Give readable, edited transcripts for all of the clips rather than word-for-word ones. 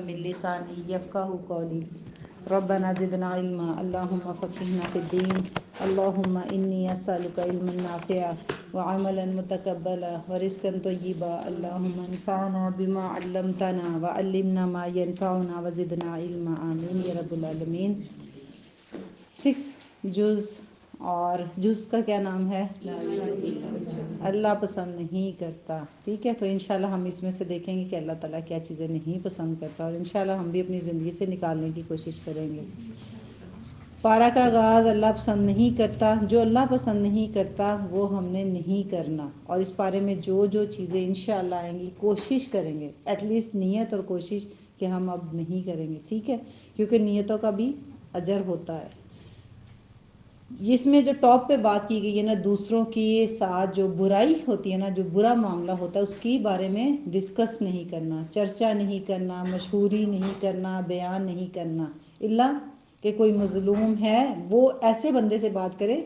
من لسانی یفقهوا قولی ربنا زدنا علما اللهم فقهنا في الدين اللهم إني أسألك علما نافعا وعملا متقبلا ورزقا طيبا اللهم انفعنا بما علمتنا وعلمنا ما ينفعنا وزدنا علما آمین یا رب العالمین۔ 6 جز، اور جز کا کیا نام ہے؟ اللہ پسند نہیں کرتا۔ ٹھیک ہے، تو انشاءاللہ ہم اس میں سے دیکھیں گے کہ اللہ تعالیٰ کیا چیزیں نہیں پسند کرتا، اور انشاءاللہ ہم بھی اپنی زندگی سے نکالنے کی کوشش کریں گے۔ پارہ کا آغاز اللہ پسند نہیں کرتا، جو اللہ پسند نہیں کرتا وہ ہم نے نہیں کرنا، اور اس پارے میں جو جو چیزیں انشاءاللہ آئیں گی کوشش کریں گے، ایٹ لیسٹ نیت اور کوشش کہ ہم اب نہیں کریں گے، ٹھیک ہے، کیونکہ نیتوں کا بھی اجر ہوتا ہے۔ اس میں جو ٹاپ پہ بات کی گئی ہے نا، دوسروں کے ساتھ جو برائی ہوتی ہے نا، جو برا معاملہ ہوتا ہے اس کے بارے میں ڈسکس نہیں کرنا، چرچا نہیں کرنا، مشہوری نہیں کرنا، بیان نہیں کرنا، الا کہ کوئی مظلوم ہے وہ ایسے بندے سے بات کرے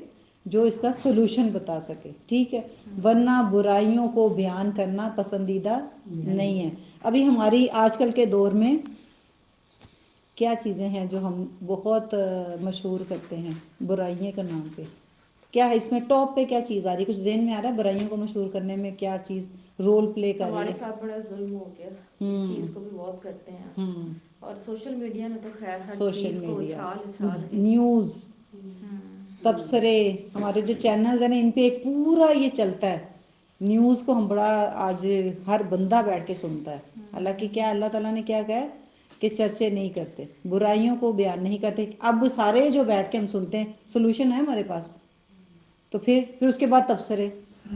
جو اس کا سلوشن بتا سکے، ٹھیک ہے، ورنہ برائیوں کو بیان کرنا پسندیدہ نہیں ہے۔ ابھی ہماری آج کل کے دور میں کیا چیزیں ہیں جو ہم بہت مشہور کرتے ہیں برائیوں کے نام پہ؟ کیا ہے اس میں ٹاپ پہ کیا چیز آ رہی ہے؟ کچھ ذہن میں آ رہا ہے برائیوں کو مشہور کرنے میں کیا چیز رول پلے کر رہی ہے؟ ہمارے ساتھ بڑا ظلم ہو گیا، اس چیز کو بھی بہت کرتے ہیں، اور سوشل میڈیا میں تو خیر ہر سوشل چیز کو میڈیا، اچھال اچھال کے نیوز، تبصرے، ہمارے جو چینلز ہیں نا ان پہ ایک پورا یہ چلتا ہے نیوز کو، ہم بڑا آج ہر بندہ بیٹھ کے سنتا ہے، حالانکہ کیا اللہ تعالیٰ نے کیا کہا ہے کہ چرچے نہیں کرتے، برائیوں کو بیان نہیں کرتے۔ اب سارے جو بیٹھ کے ہم سنتے ہیں سلوشن ہے ہمارے پاس، تو پھر اس کے بعد تبصرے،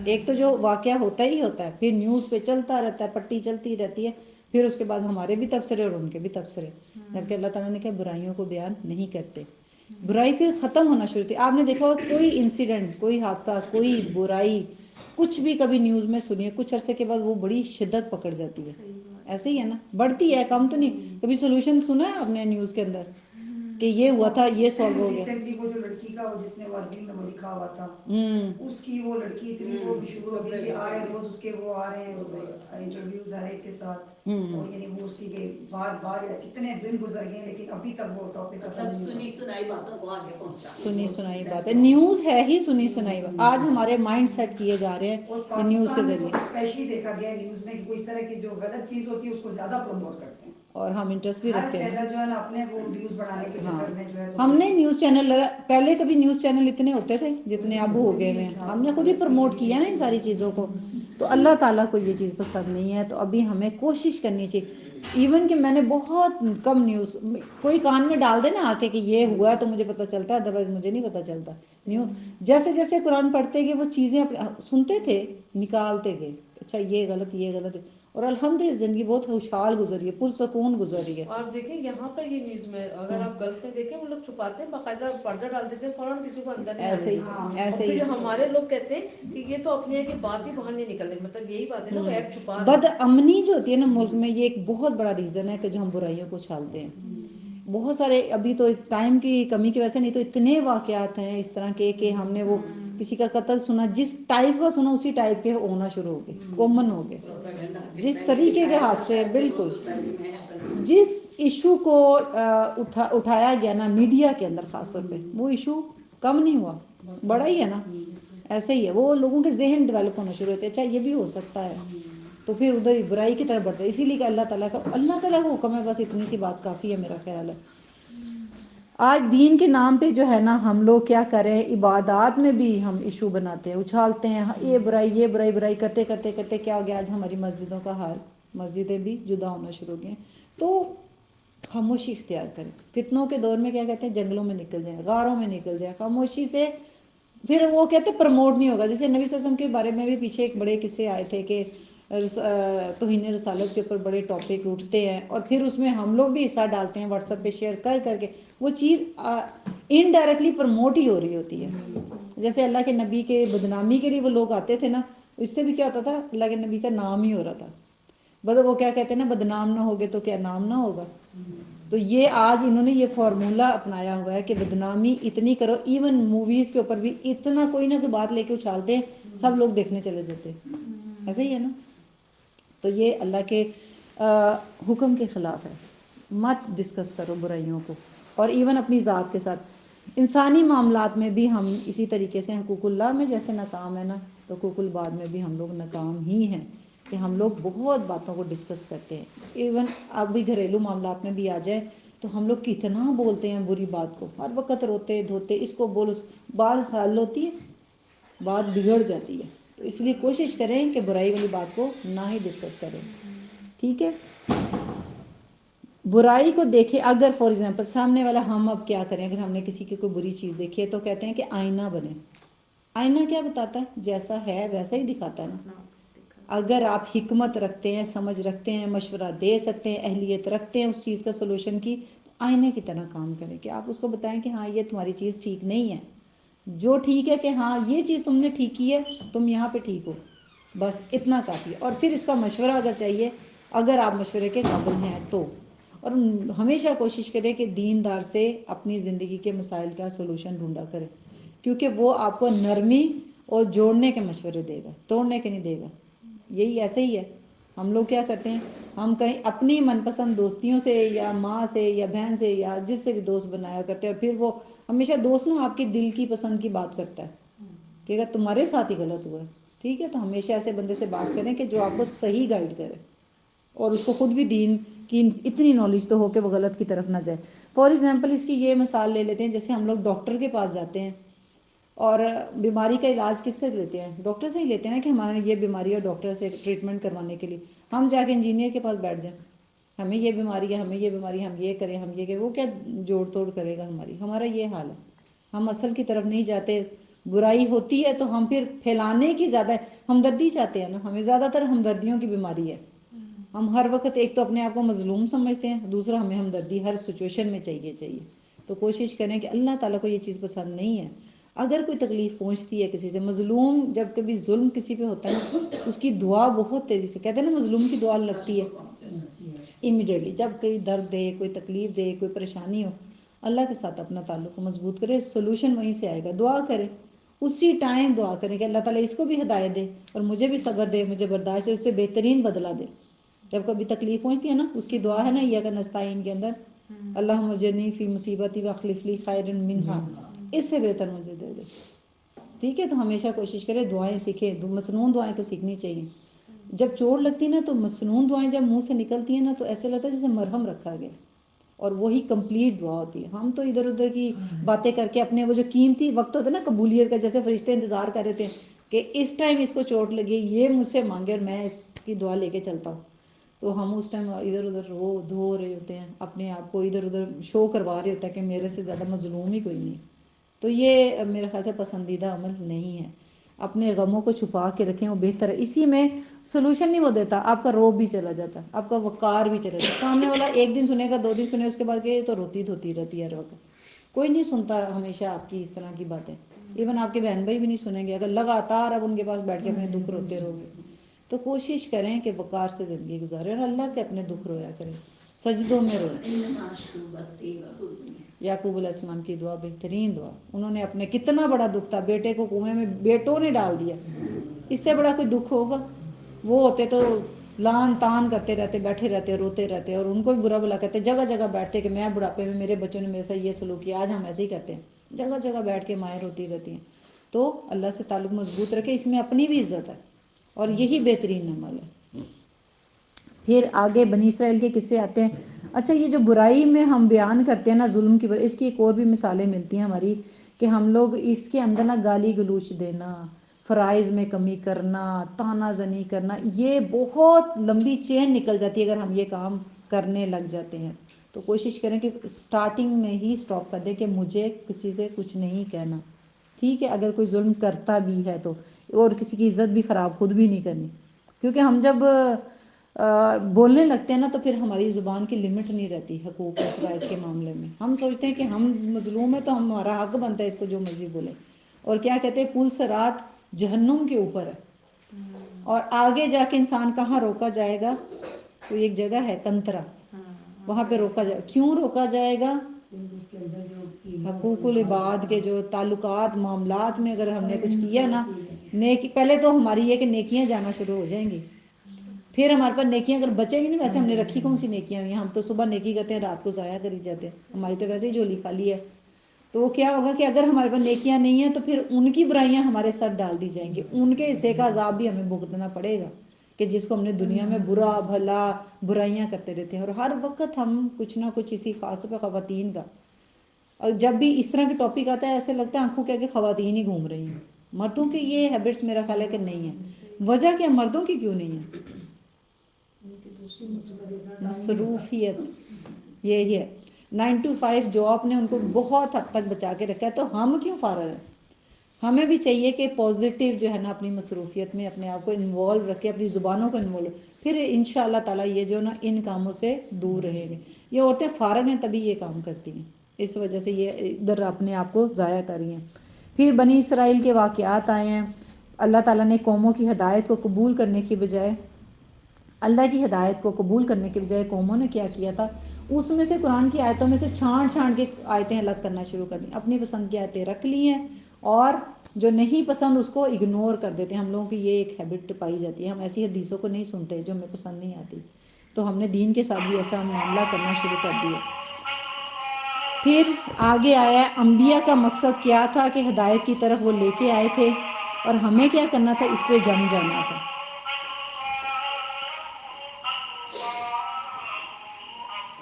ایک تو جو واقعہ ہوتا ہی ہوتا ہے، پھر نیوز پہ چلتا رہتا ہے، پٹی چلتی رہتی ہے، پھر اس کے بعد ہمارے بھی تبصرے اور ان کے بھی تبصرے، جبکہ اللہ تعالیٰ نے کہا برائیوں کو بیان نہیں کرتے۔ برائی پھر ختم ہونا شروع ہوتی ہے۔ آپ نے دیکھا ہوگا کوئی انسیڈنٹ، کوئی حادثہ، کوئی برائی کچھ بھی کبھی نیوز میں سنیے، کچھ عرصے کے بعد وہ بڑی شدت پکڑ جاتی ہے، ایسے ہی ہے نا، بڑھتی ہے، کم تو نہیں۔ کبھی سولوشن سنا ہے آپ نے نیوز کے اندر کہ یہ ہوا تھا، یہ سالو ہو گیا؟ ریسنٹلی وہ جو لڑکی کا جس نے عربی میں وہ لکھا ہوا تھا، اس کی وہ لڑکی اتنی وہ مشہور ہو گئی کہ آئے روز اس کے وہ آ رہے ہیں انٹرویوز ہر ایک کے ساتھ، اور یعنی وہ اس کی کہ بار بار کتنے دن گزر گئے لیکن ابھی تک وہ ٹاپک سنی سنائی باتوں کو آگے پہنچا، سنی سنائی بات ہے، نیوز ہے ہی سنی سنائی بات۔ آج ہمارے مائنڈ سیٹ کیے جا رہے ہیں اور یہ نیوز کے پاکستان میں تو ذریعے، اسپیشلی دیکھا گیا ہے نیوز میں کہ وہ اس طرح کی جو غلط چیز ہوتی ہے اس کو زیادہ پروموٹ کرتے ہیں، اور ہم انٹرسٹ بھی ہر رکھتے ہیں۔ چینل جو ہے نا اپنے وہ ویوز بڑھانے کے چکر میں جو ہے ہم نے نیوز چینل پہلے کبھی نیوز چینل اتنے ہوتے تھے جتنے اب ہو گئے ہیں، ہم نے خود ہی پروموٹ کیا نا ان ساری چیزوں کو، تو اللہ تعالیٰ کو یہ چیز پسند نہیں ہے۔ تو ابھی ہمیں کوشش کرنی چاہیے، ایون کہ میں نے بہت کم نیوز، کوئی کان میں ڈال دے نا آ کے کہ یہ ہوا تو مجھے پتہ چلتا ہے، ادروائز مجھے نہیں پتہ چلتا۔ جیسے جیسے قرآن پڑھتے گئے وہ چیزیں سنتے تھے، نکالتے گئے، اچھا یہ غلط، یہ غلط، اور الحمدللہ زندگی بہت خوشحال گزری ہے، پرسکون گزری ہے۔ اور دیکھیں یہاں پر یہ نیوز میں اگر آپ گلف میں دیکھیں وہ لوگ چھپاتے ہیں، باقاعدہ پردہ ڈال دیتے ہیں، فوراً کسی کو اندر نہیں آنے ایسے ہی دیتے، اور ایسے پھر ہی جو ہمارے لوگ کہتے ہیں کہ یہ تو اپنی ہے کہ بات ہی باہر نہیں نکلنے، مطلب یہی بات ہے نا، وہ ایپ چھپا رہے بد ہیں۔ امنی جو ہوتی ہے نا ملک میں، یہ ایک بہت بڑا ریزن ہے کہ جو ہم برائیوں کو چھالتے ہیں۔ بہت سارے ابھی تو ٹائم کی کمی کی وجہ سے، نہیں تو اتنے واقعات ہیں اس طرح کے کہ ہم نے وہ کسی کا قتل سنا، جس ٹائپ کا سنا اسی ٹائپ کے ہونا شروع ہو گئے، کامن ہو گئے، جس طریقے کے حادثے، بالکل جس ایشو کو اٹھایا گیا نا میڈیا کے اندر خاص طور پہ، وہ ایشو کم نہیں ہوا، بڑا ہی ہے نا، ایسے ہی ہے، وہ لوگوں کے ذہن ڈیولپ ہونا شروع ہوتے ہیں، اچھا یہ بھی ہو سکتا ہے، تو پھر ادھر برائی کی طرف بڑھتے ہیں۔ اسی لیے کہ اللہ تعالیٰ کا حکم ہے، بس اتنی سی بات کافی ہے میرا خیال ہے۔ آج دین کے نام پہ جو ہے نا ہم لوگ کیا کریں، عبادات میں بھی ہم ایشو بناتے ہیں، اچھالتے ہیں، یہ برائی، یہ برائی، برائی کرتے کرتے کرتے کیا ہو گیا آج ہماری مسجدوں کا حال، مسجدیں بھی جدا ہونا شروع ہو گئی ہیں۔ تو خاموشی اختیار کریں، فتنوں کے دور میں کیا کہتے ہیں، جنگلوں میں نکل جائیں، غاروں میں نکل جائیں، خاموشی سے، پھر وہ کہتے ہیں پروموٹ نہیں ہوگا۔ جیسے نبی صلی اللہ علیہ وسلم کے بارے میں بھی پیچھے ایک بڑے قصے آئے تھے کہ توہین رسالت کے اوپر بڑے ٹاپک اٹھتے ہیں، اور پھر اس میں ہم لوگ بھی حصہ ڈالتے ہیں، واٹس ایپ پہ شیئر کر کر کے، وہ چیز انڈائریکٹلی پروموٹ ہی ہو رہی ہوتی ہے۔ جیسے اللہ کے نبی کے بدنامی کے لیے وہ لوگ آتے تھے نا، اس سے بھی کیا ہوتا تھا، اللہ کے نبی کا نام ہی ہو رہا تھا، وہ کیا کہتے ہیں نا، بدنام نہ ہوگے تو کیا نام نہ ہوگا۔ تو یہ آج انہوں نے یہ فارمولہ اپنایا ہوا ہے کہ بدنامی اتنی کرو، ایون موویز کے اوپر بھی اتنا کوئی نہ کوئی بات لے کے اچھالتے ہیں، سب لوگ دیکھنے چلے جاتے ہیں، ایسے ہی ہے نا۔ تو یہ اللہ کے حکم کے خلاف ہے۔ مت ڈسکس کرو برائیوں کو. اور ایون اپنی ذات کے ساتھ انسانی معاملات میں بھی ہم اسی طریقے سے حقوق اللہ میں جیسے ناکام ہے نا، تو حقوق العباد میں بھی ہم لوگ ناکام ہی ہیں کہ ہم لوگ بہت باتوں کو ڈسکس کرتے ہیں. ایون اب بھی گھریلو معاملات میں بھی آ جائے تو ہم لوگ کتنا بولتے ہیں بری بات کو، ہر وقت روتے دھوتے اس کو بولو، بات حل ہوتی ہے بات بگڑ جاتی ہے. تو اس لیے کوشش کریں کہ برائی والی بات کو نہ ہی ڈسکس کریں. ٹھیک ہے، برائی کو دیکھے اگر فار ایگزامپل سامنے والا، ہم اب کیا کریں اگر ہم نے کسی کی کوئی بری چیز دیکھی ہے تو کہتے ہیں کہ آئینہ بنے. آئینہ کیا بتاتا ہے؟ جیسا ہے ویسا ہی دکھاتا ہے نا. اگر آپ حکمت رکھتے ہیں، سمجھ رکھتے ہیں، مشورہ دے سکتے ہیں، اہلیت رکھتے ہیں اس چیز کا سولوشن کی، تو آئینے کی طرح کام کریں کہ آپ اس کو بتائیں کہ ہاں یہ تمہاری چیز ٹھیک نہیں ہے، جو ٹھیک ہے کہ ہاں یہ چیز تم نے ٹھیک کی ہے، تم یہاں پہ ٹھیک ہو، بس اتنا کافی ہے. اور پھر اس کا مشورہ اگر چاہیے، اگر آپ مشورے کے قابل ہیں تو. اور ہمیشہ کوشش کریں کہ دیندار سے اپنی زندگی کے مسائل کا سولوشن ڈھونڈا کریں، کیونکہ وہ آپ کو نرمی اور جوڑنے کے مشورے دے گا، توڑنے کے نہیں دے گا. یہی ایسے ہی ہے. ہم لوگ کیا کرتے ہیں، ہم کہیں اپنی من پسند دوستیوں سے یا ماں سے یا بہن سے یا جس سے بھی دوست بنایا کرتے ہیں، پھر وہ ہمیشہ دوست نا آپ کی دل کی پسند کی بات کرتا ہے کہ اگر تمہارے ساتھ ہی غلط ہوا ہے. ٹھیک ہے، تو ہمیشہ ایسے بندے سے بات کریں کہ جو آپ کو صحیح گائیڈ کرے اور اس کو خود بھی دین کی اتنی نالج تو ہو کہ وہ غلط کی طرف نہ جائے. فار ایگزامپل اس کی یہ مثال لے لیتے ہیں، جیسے ہم لوگ ڈاکٹر کے پاس جاتے ہیں اور بیماری کا علاج کس سے لیتے ہیں؟ ڈاکٹر سے ہی لیتے ہیں نا، کہ ہمیں یہ بیماری ہے ڈاکٹر سے ٹریٹمنٹ کروانے کے لیے. ہم جا کے انجینئر کے پاس بیٹھ جائیں، ہمیں یہ بیماری ہے، ہمیں یہ بیماری ہے، ہم یہ کریں، ہم یہ کریں، وہ کیا جوڑ توڑ کرے گا ہماری؟ ہمارا یہ حال ہے. ہم اصل کی طرف نہیں جاتے. برائی ہوتی ہے تو ہم پھر پھیلانے کی زیادہ ہمدردی چاہتے ہیں نا. ہمیں زیادہ تر ہمدردیوں کی بیماری ہے. ہم ہر وقت ایک تو اپنے آپ کو مظلوم سمجھتے ہیں، دوسرا ہمیں ہمدردی ہر سچویشن میں چاہیے. تو کوشش کریں کہ اللہ تعالیٰ کو یہ چیز پسند نہیں ہے. اگر کوئی تکلیف پہنچتی ہے کسی سے، مظلوم جب کبھی ظلم کسی پہ ہوتا ہے نا، اس کی دعا بہت تیزی سے، کہتے ہیں نا مظلوم کی دعا لگتی ہے امیڈیٹلی. جب کوئی درد دے، کوئی تکلیف دے، کوئی پریشانی ہو، اللہ کے ساتھ اپنا تعلق کو مضبوط کرے، سولوشن وہیں سے آئے گا. دعا کرے، اسی ٹائم دعا کریں کہ اللہ تعالیٰ اس کو بھی ہدایت دے اور مجھے بھی صبر دے، مجھے برداشت دے، اس سے بہترین بدلہ دے. جب کبھی تکلیف پہنچتی ہے نا، اس کی دعا ہے نا یہ اگر نستعین کے اندر، اللہ مجنی فی مصیبتی واخلف لی خیرا منہا، اس سے بہتر مجھے دے دے. ٹھیک ہے، تو ہمیشہ کوشش کریں دعائیں سیکھیں. مسنون دعائیں تو سیکھنی چاہیے. جب چوٹ لگتی ہے نا تو مسنون دعائیں جب منہ سے نکلتی ہیں نا تو ایسے لگتا ہے جیسے مرہم رکھا گیا، اور وہی کمپلیٹ دعا ہوتی ہے. ہم تو ادھر ادھر کی باتیں کر کے اپنے وہ جو قیمتی وقت ہوتا ہے نا قبولیت کا، جیسے فرشتے انتظار کر رہے تھے کہ اس ٹائم اس کو چوٹ لگی، یہ مجھ سے مانگے اور میں اس کی دعا لے کے چلتا ہوں، تو ہم اس ٹائم ادھر ادھر رو دھو رہے ہوتے ہیں، اپنے آپ کو ادھر ادھر شو کروا رہے ہوتے ہیں کہ میرے سے زیادہ مظلوم ہی کوئی نہیں. تو یہ میرے خیال سے پسندیدہ عمل نہیں ہے. اپنے غموں کو چھپا کے رکھیں، وہ بہتر ہے. اسی میں سولوشن نہیں وہ دیتا، آپ کا روب بھی چلا جاتا ہے، آپ کا وقار بھی چلا جاتا ہے. سامنے والا ایک دن سنے گا، 2 دن سنے، اس کے بعد کہ یہ تو روتی دھوتی رہتی ہے ہر وقت. کوئی نہیں سنتا ہمیشہ آپ کی اس طرح کی باتیں. ایون آپ کے بہن بھائی بھی نہیں سنیں گے اگر لگاتار آپ ان کے پاس بیٹھ کے اپنے دکھ روتے رہو گے. تو کوشش کریں کہ وقار سے زندگی گزاریں اور اللہ سے اپنے دکھ رویا کریں، سجدوں میں روئیں. یعقوب علیہ السلام کی دعا بہترین دعا. انہوں نے اپنے کتنا بڑا دکھ تھا، بیٹے کو کنویں میں بیٹوں نے ڈال دیا، اس سے بڑا کوئی دکھ ہوگا؟ وہ ہوتے تو لان تان کرتے رہتے، بیٹھے رہتے، روتے رہتے، اور ان کو بھی برا بلا کہتے، جگہ جگہ بیٹھتے کہ میں بڑھاپے میں میرے بچوں نے میرے ساتھ یہ سلوک کیا. آج ہم ایسے ہی کرتے ہیں، جگہ جگہ بیٹھ کے مائیں روتی رہتی ہیں. تو اللہ سے تعلق مضبوط رکھے، اس میں اپنی بھی عزت ہے اور یہی بہترین عمل ہے. پھر آگے بنی اسرائیل کے قصے آتے ہیں. اچھا، یہ جو برائی میں ہم بیان کرتے ہیں نا، ظلم کی برائی، اس کی ایک اور بھی مثالیں ملتی ہیں ہماری کہ ہم لوگ اس کے اندر نا گالی گلوچ دینا، فرائض میں کمی کرنا، تانا زنی کرنا، یہ بہت لمبی چین نکل جاتی ہے اگر ہم یہ کام کرنے لگ جاتے ہیں. تو کوشش کریں کہ سٹارٹنگ میں ہی سٹاپ کر دیں کہ مجھے کسی سے کچھ نہیں کہنا. ٹھیک ہے، اگر کوئی ظلم کرتا بھی ہے تو، اور کسی کی عزت بھی خراب خود بھی نہیں کرنی. کیونکہ ہم جب بولنے لگتے ہیں نا تو پھر ہماری زبان کی لمٹ نہیں رہتی حقوق و فرائض کے معاملے میں. ہم سوچتے ہیں کہ ہم مظلوم ہیں تو ہمارا حق بنتا ہے اس کو جو مرضی بولے. اور کیا کہتے ہیں، پل صراط جہنم کے اوپر ہے، اور آگے جا کے انسان کہاں روکا جائے گا؟ تو ایک جگہ ہے کنترا، وہاں پہ روکا جائے. کیوں روکا جائے گا؟ حقوق العباد کے جو تعلقات معاملات میں اگر ہم نے کچھ کیا نا، نیکی پہلے تو ہماری یہ کہ نیکیاں جانا شروع ہو جائیں گی. پھر ہمارے پاس نیکیاں اگر بچیں گی نہیں، ویسے ہم نے رکھی کون سی نیکیاں ہوئی ہیں، ہم تو صبح نیکی کرتے ہیں رات کو ضائع کری جاتے ہیں، ہماری تو ویسے ہی جھولی خالی ہے. تو وہ کیا ہوگا کہ اگر ہمارے پاس نیکیاں نہیں ہیں تو پھر ان کی برائیاں ہمارے ساتھ ڈال دی جائیں گی، ان کے حصے کا عذاب بھی ہمیں بھگتنا پڑے گا، کہ جس کو ہم نے دنیا میں برا بھلا برائیاں کرتے رہتے ہیں. اور ہر وقت ہم کچھ نہ کچھ اسی، خاص طور پہ خواتین کا، اور جب بھی اس طرح کے ٹاپک آتا ہے ایسے لگتا ہے آنکھوں کے آگے خواتین ہی گھوم رہی ہیں. مردوں کی یہ ہیبٹس میرا خیال ہے کہ نہیں ہے. وجہ کیا مردوں کی کیوں نہیں ہے؟ مصروفیت یہی ہے. 9 to 5 جاب نے ان کو بہت حد تک بچا کے رکھا ہے. تو ہم کیوں فارغ ہیں؟ ہمیں بھی چاہیے کہ پازیٹیو جو ہے نا اپنی مصروفیت میں اپنے آپ کو انوالو رکھے، اپنی زبانوں کو انوالو، پھر انشاءاللہ تعالیٰ یہ جو نا ان کاموں سے دور رہیں گے. یہ عورتیں فارغ ہیں تبھی یہ کام کرتی ہیں، اس وجہ سے یہ ادھر اپنے آپ کو ضائع کر رہی ہیں. پھر بنی اسرائیل کے واقعات آئے ہیں. اللہ تعالیٰ نے قوموں کی ہدایت کو قبول کرنے کی بجائے، اللہ کی ہدایت کو قبول کرنے کے بجائے قوموں نے کیا کیا تھا، اس میں سے قرآن کی آیتوں میں سے چھانٹ کے آیتیں الگ کرنا شروع کر دیں. اپنی پسند کی آیتیں رکھ لی ہیں اور جو نہیں پسند اس کو اگنور کر دیتے ہیں. ہم لوگوں کی یہ ایک ہیبٹ پائی جاتی ہے، ہم ایسی حدیثوں کو نہیں سنتے جو ہمیں پسند نہیں آتی. تو ہم نے دین کے ساتھ بھی ایسا معاملہ کرنا شروع کر دیا. پھر آگے آیا انبیاء کا مقصد کیا تھا کہ ہدایت کی طرف وہ لے کے آئے تھے، اور ہمیں کیا کرنا تھا، اس پہ جم جانا تھا.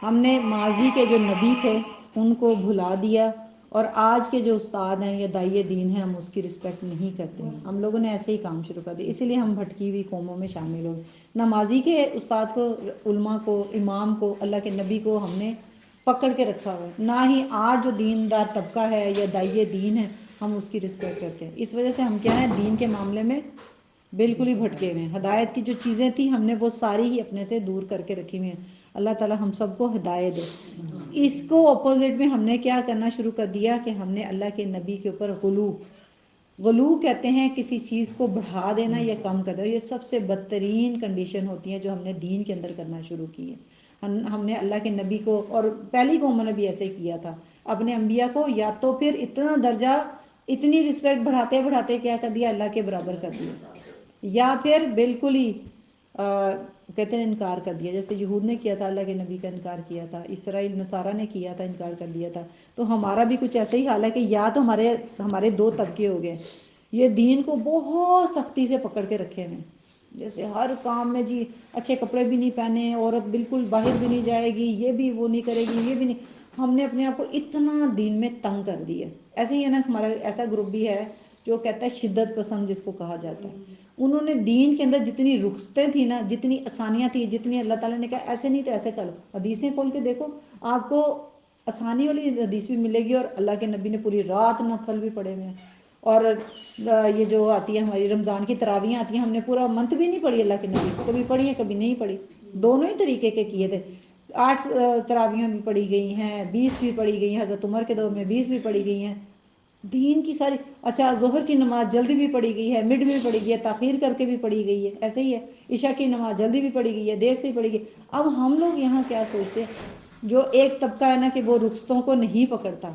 ہم نے ماضی کے جو نبی تھے ان کو بھلا دیا، اور آج کے جو استاد ہیں یا داعی دین ہیں ہم اس کی رسپیکٹ نہیں کرتے. ہم لوگوں نے ایسے ہی کام شروع کر دیا، اسی لیے ہم بھٹکی ہوئی قوموں میں شامل ہو گئے. نہ ماضی کے استاد کو، علماء کو، امام کو، اللہ کے نبی کو ہم نے پکڑ کے رکھا ہوا ہے، نہ ہی آج جو دیندار طبقہ ہے یا داعی دین ہے ہم اس کی رسپیکٹ کرتے ہیں. اس وجہ سے ہم کیا ہیں، دین کے معاملے میں بالکل ہی بھٹکے ہوئے ہیں. ہدایت کی جو چیزیں تھیں ہم نے وہ ساری ہی اپنے سے دور کر کے رکھی ہوئی ہیں. اللہ تعالیٰ ہم سب کو ہدایت دے. اس کو اپوزٹ میں ہم نے کیا کرنا شروع کر دیا کہ ہم نے اللہ کے نبی کے اوپر غلو کہتے ہیں کسی چیز کو بڑھا دینا یا کم کر دینا. یہ سب سے بدترین کنڈیشن ہوتی ہے جو ہم نے دین کے اندر کرنا شروع کی ہے. ہم نے اللہ کے نبی کو، اور پہلی قوموں نے بھی ایسے کیا تھا، اپنے انبیاء کو یا تو پھر اتنا درجہ، اتنی رسپیکٹ بڑھاتے بڑھاتے کیا کر دیا، اللہ کے برابر کر دیا، یا پھر بالکل ہی کہتے ہیں انکار کر دیا. جیسے یہود نے کیا تھا، اللہ کے نبی کا انکار کیا تھا. اسرائیل نصارہ نے کیا تھا، انکار کر دیا تھا. تو ہمارا بھی کچھ ایسا ہی حال ہے کہ یا تو ہمارے دو طبقے ہو گئے. یہ دین کو بہت سختی سے پکڑ کے رکھے ہوئے، جیسے ہر کام میں جی اچھے کپڑے بھی نہیں پہنے، عورت بالکل باہر بھی نہیں جائے گی، یہ بھی وہ نہیں کرے گی، یہ بھی نہیں. ہم نے اپنے آپ کو اتنا دین میں تنگ کر دیا. ایسے ہی ہے نا، ہمارا ایسا گروپ بھی ہے جو کہتا ہے شدت پسند جس کو کہا جاتا ہے. انہوں نے دین کے اندر جتنی رخصتیں تھیں نا، جتنی آسانیاں تھیں، جتنی اللہ تعالیٰ نے کہا ایسے نہیں تو ایسے کرو، حدیثیں کھول کے دیکھو آپ کو آسانی والی حدیث بھی ملے گی. اور اللہ کے نبی نے پوری رات نفل بھی پڑھے ہوئے ہیں. اور یہ جو آتی ہے ہماری رمضان کی تراویحیں آتی ہیں، ہم نے پورا منتھ بھی نہیں پڑھی اللہ کے نبی کو، کبھی پڑھی ہیں کبھی نہیں پڑھی، دونوں ہی طریقے کے کیے تھے. 8 تراویحیں بھی پڑھی گئی ہیں، 20 بھی پڑھی گئی ہیں، حضرت عمر کے دور میں 20 بھی پڑھی گئی ہیں. دین کی ساری، اچھا ظہر کی نماز جلدی بھی پڑھی گئی ہے، مڈ میں بھی پڑھی گئی ہے، تاخیر کر کے بھی پڑھی گئی ہے، ایسے ہی ہے. عشاء کی نماز جلدی بھی پڑھی گئی ہے، دیر سے بھی پڑھی گئی. اب ہم لوگ یہاں کیا سوچتے ہیں، جو ایک طبقہ ہے نا کہ وہ رخصتوں کو نہیں پکڑتا،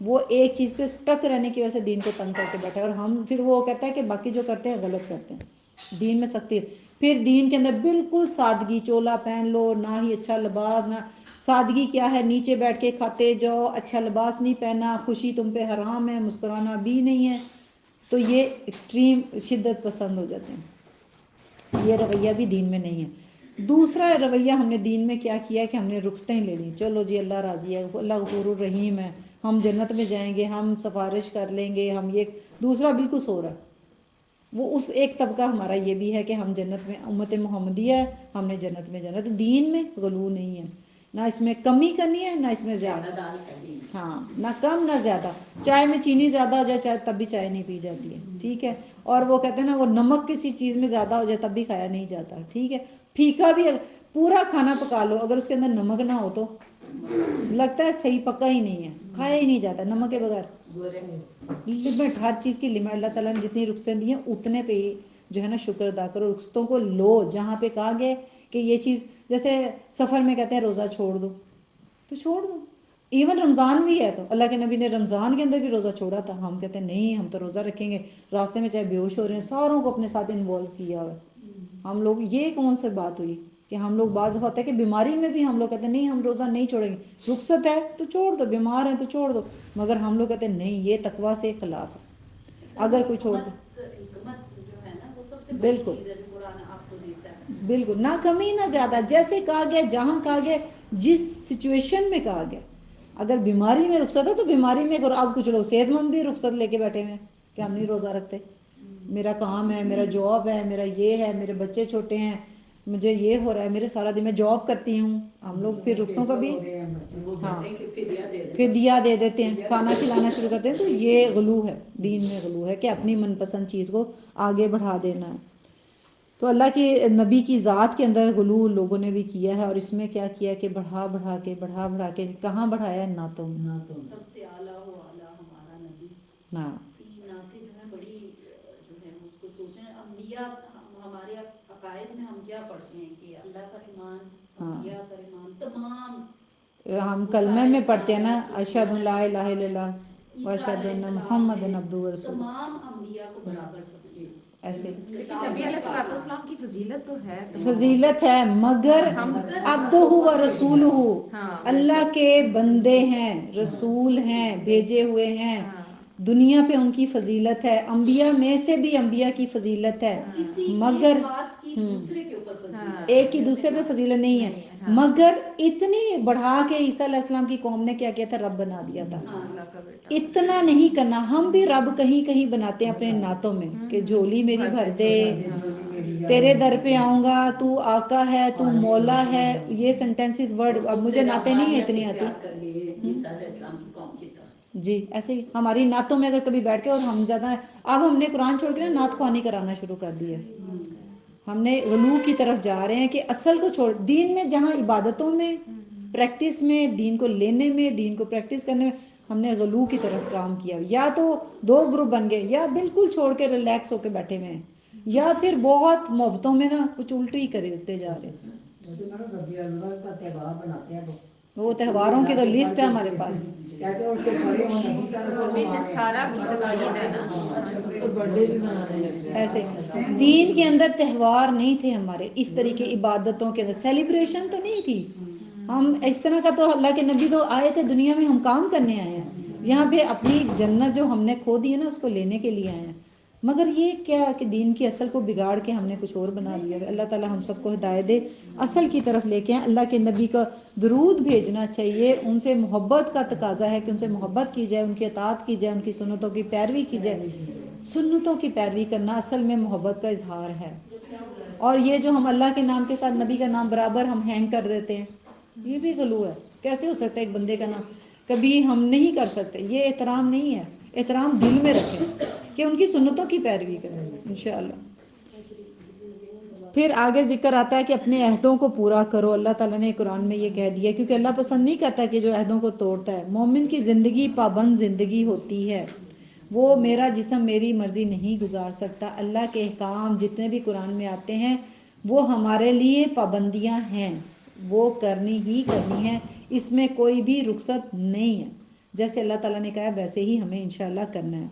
وہ ایک چیز پہ سٹک رہنے کی وجہ سے دین کو تنگ کر کے بیٹھا ہے. اور ہم پھر وہ کہتا ہے کہ باقی جو کرتے ہیں غلط کرتے ہیں. دین میں سختی ہے. پھر دین کے اندر بالکل سادگی، چولا پہن لو، نہ ہی اچھا لباس، نہ سادگی کیا ہے، نیچے بیٹھ کے کھاتے جاؤ، اچھا لباس نہیں پہنا، خوشی تم پہ حرام ہے، مسکرانا بھی نہیں ہے. تو یہ ایکسٹریم شدت پسند ہو جاتے ہیں. یہ رویہ بھی دین میں نہیں ہے. دوسرا رویہ ہم نے دین میں کیا کیا کہ ہم نے رخصتیں لے لیں. چلو جی اللہ راضی ہے، اللہ غفور الرحیم ہے، ہم جنت میں جائیں گے، ہم سفارش کر لیں گے، ہم یہ. دوسرا بالکل سو رہا ہے. وہ اس ایک طبقہ ہمارا یہ بھی ہے کہ ہم جنت میں، امت محمدیہ ہے، ہم نے جنت میں جانا. تو دین میں غلو نہیں ہے، نہ اس میں کمی کرنی ہے نہ اس میں زیادہ. ہاں، نہ کم نہ زیادہ. چائے میں چینی زیادہ ہو جائے چائے تب بھی چائے نہیں پی جاتی ہے، ٹھیک ہے. اور وہ کہتے ہیں نا، وہ نمک کسی چیز میں زیادہ ہو جائے تب بھی کھایا نہیں جاتا، ٹھیک ہے. پھیکا بھی پورا کھانا پکا لو، اگر اس کے اندر نمک نہ ہو تو لگتا ہے صحیح پکا ہی نہیں ہے، کھایا ہی نہیں جاتا نمک کے بغیر. لمٹ، ہر چیز کی لمٹ. اللہ تعالیٰ نے جتنی رخصتیں دی ہیں اتنے پہ ہی جو ہے نا شکر ادا کرو. رخصتوں کو لو. جہاں پہ کہا گیا کہ یہ چیز، جیسے سفر میں کہتے ہیں روزہ چھوڑ دو تو چھوڑ دو. ایون رمضان بھی ہے تو اللہ کے نبی نے رمضان کے اندر بھی روزہ چھوڑا تھا. ہم کہتے ہیں نہیں، ہم تو روزہ رکھیں گے، راستے میں چاہے بے ہوش ہو رہے ہیں، ساروں کو اپنے ساتھ انوالو کیا ہوا ہے. ہم لوگ یہ کون سی بات ہوئی کہ ہم لوگ بعض دفعہ ہوتا ہے کہ بیماری میں بھی ہم لوگ کہتے ہیں نہیں ہم روزہ نہیں چھوڑیں گے، رخصت ہے تو چھوڑ دو، بیمار ہیں تو چھوڑ دو، مگر ہم لوگ کہتے ہیں نہیں یہ تقویٰ سے خلاف ہے اگر کوئی چھوڑ دے۔ حکمت جو ہے نا وہ سب سے بڑی بالکل چیز ہے جو قرآن آپ کو دیتا ہے۔ بالکل، نہ کمی نہ زیادہ، جیسے کہا گیا جہاں کہا گیا جس سچویشن میں کہا گیا۔ اگر بیماری میں رخصت ہے تو بیماری میں، اگر آپ کچھ لوگ صحت مند بھی رخصت لے کے بیٹھے ہوئے ہیں کہ ہم نہیں روزہ رکھتے، میرا کام ہے، میرا جاب ہے، میرا یہ ہے، میرے بچے چھوٹے ہیں، مجھے یہ ہو رہا ہے، میرے سارا دن میں جاب کرتی ہوں، ہم لوگ پھر رخصتوں کا بھی ہاں فدیہ دے دیتے ہیں، کھانا کھلانا شروع کرتے ہیں، تو یہ غلو ہے، دین میں غلو ہے کہ اپنی من پسند چیز کو آگے بڑھا دینا ہے۔ تو اللہ کے نبی کی ذات کے اندر غلو لوگوں نے بھی کیا ہے، اور اس میں کیا کیا کہ بڑھا بڑھا کے کہاں بڑھایا ہے؟ نعتوں میں۔ سب سے اعلیٰ و اعلیٰ ہمارا نبی۔ ہاں تین نعتیں جو ہیں بڑی جو ہے اس کو سوچیں، انبیاء ہمارے عقائد میں ہم کیا پڑھتے ہیں کہ اللہ پر ایمان، انبیاء پر ایمان، تمام ہم کلمے میں پڑھتے ہیں نا، اشہد ان لا الہ الا اللہ واشہد ان محمد عبدہ ورسولہ، تمام انبیاء کو برابر سمجھے۔ ایسے لیکن نبی علیہ الصلوۃ والسلام کی فضیلت تو ہے، فضیلت ہے، مگر عبدہ و رسولہ، اللہ کے بندے ہیں، رسول ہیں، بھیجے ہوئے ہیں، دنیا پہ ان کی فضیلت ہے، انبیاء میں سے بھی انبیاء کی فضیلت ہے، مگر بات کی دوسرے کے اوپر فضیلت، ایک ہی دوسرے پہ فضیلت نہیں ہے، مگر اتنی بڑھا کے عیسیٰ علیہ السلام کی قوم نے کیا کیا تھا؟ رب بنا دیا تھا۔ اتنا نہیں کرنا، ہم بھی رب کہیں کہیں بناتے ہیں اپنے نعتوں میں کہ جھولی میری بھر دے، تیرے در پہ آؤں گا، تو آقا ہے، تو مولا ہے، یہ سینٹینسز ورڈ اب مجھے نعتیں نہیں اتنی آتی جی، ایسے ہی ہماری نعتوں میں اگر کبھی بیٹھ کے، اور ہم زیادہ اب ہم نے قرآن چھوڑ کے نا نعت خوانی کرانا شروع کر دی ہے، ہم نے غلو کی طرف جا رہے ہیں کہ اصل کو چھوڑ، دین میں جہاں عبادتوں میں، پریکٹس میں، دین کو لینے میں، دین کو پریکٹس کرنے میں ہم نے غلو کی طرف کام کیا، یا تو دو گروپ بن گئے، یا بالکل چھوڑ کے ریلیکس ہو کے بیٹھے ہوئے ہیں، یا پھر بہت محبتوں میں نا کچھ الٹی کر دیتے جا رہے ہیں۔ وہ تہواروں کی تو لسٹ ہے ہمارے پاس، سارا کی تقلید ہے نا، ایسے دین کے اندر تہوار نہیں تھے ہمارے اس طریقے، عبادتوں کے اندر سیلیبریشن تو نہیں تھی، ہم اس طرح کا تو اللہ کے نبی تو آئے تھے دنیا میں، ہم کام کرنے آئے ہیں یہاں پہ، اپنی جنت جو ہم نے کھو دی ہے نا اس کو لینے کے لیے آئے ہیں، مگر یہ کیا کہ دین کی اصل کو بگاڑ کے ہم نے کچھ اور بنا دیا ہے۔ اللہ تعالی ہم سب کو ہدایت دے، اصل کی طرف لے کے آئیں۔ اللہ کے نبی کا درود بھیجنا چاہیے، ان سے محبت کا تقاضا ہے کہ ان سے محبت کی جائے، ان کی اطاعت کی جائے، ان کی سنتوں کی پیروی کی جائے، سنتوں کی پیروی کرنا اصل میں محبت کا اظہار ہے۔ اور یہ جو ہم اللہ کے نام کے ساتھ نبی کا نام برابر ہم ہینگ کر دیتے ہیں، یہ بھی غلو ہے۔ کیسے ہو سکتا ہے ایک بندے کا نام کبھی ہم نہیں کر سکتے؟ یہ احترام نہیں ہے، احترام دل میں رکھیں کہ ان کی سنتوں کی پیروی کریں انشاءاللہ۔ پھر آگے ذکر آتا ہے کہ اپنے عہدوں کو پورا کرو، اللہ تعالیٰ نے قرآن میں یہ کہہ دیا، کیونکہ اللہ پسند نہیں کرتا کہ جو عہدوں کو توڑتا ہے۔ مومن کی زندگی پابند زندگی ہوتی ہے، وہ میرا جسم میری مرضی نہیں گزار سکتا۔ اللہ کے احکام جتنے بھی قرآن میں آتے ہیں وہ ہمارے لیے پابندیاں ہیں، وہ کرنی ہی کرنی ہے، اس میں کوئی بھی رخصت نہیں ہے، جیسے اللہ تعالیٰ نے کہا ہے ویسے ہی ہمیں انشاءاللہ کرنا ہے۔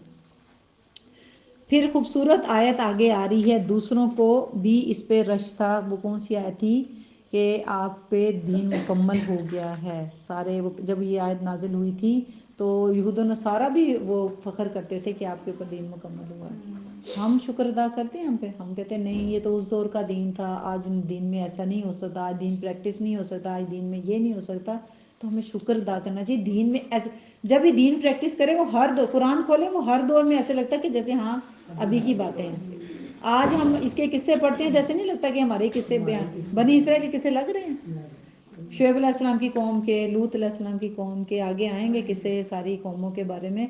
پھر خوبصورت آیت آگے آ رہی ہے، دوسروں کو بھی اس پہ رشک تھا، وہ کون سی آیت تھی کہ آپ پہ دین مکمل ہو گیا ہے سارے، جب یہ آیت نازل ہوئی تھی تو یہود و نصارہ بھی وہ فخر کرتے تھے کہ آپ کے اوپر دین مکمل ہوا ہے۔ ہم شکر ادا کرتے ہیں ہم پہ، ہم کہتے ہیں نہیں یہ تو اس دور کا دین تھا، آج دین میں ایسا نہیں ہو سکتا، آج دین پریکٹس نہیں ہو سکتا، آج دین میں یہ نہیں ہو سکتا، تو ہمیں شکر ادا کرنا چاہیے۔ دین میں ایسے جب یہ دین پریکٹس کرے، وہ ہر قرآن کھولے، وہ ہر دور میں ایسے لگتا ہے کہ جیسے ہاں ابھی کی باتیں ہیں۔ آج ہم اس کے قصے پڑھتے ہیں جیسے نہیں لگتا کہ ہمارے قصے بیان، بنی اسرائیل کے قصے لگ رہے ہیں، شعیب علیہ السلام کی قوم کے، لوط علیہ السلام کی قوم کے، آگے آئیں گے قصے ساری قوموں کے بارے میں،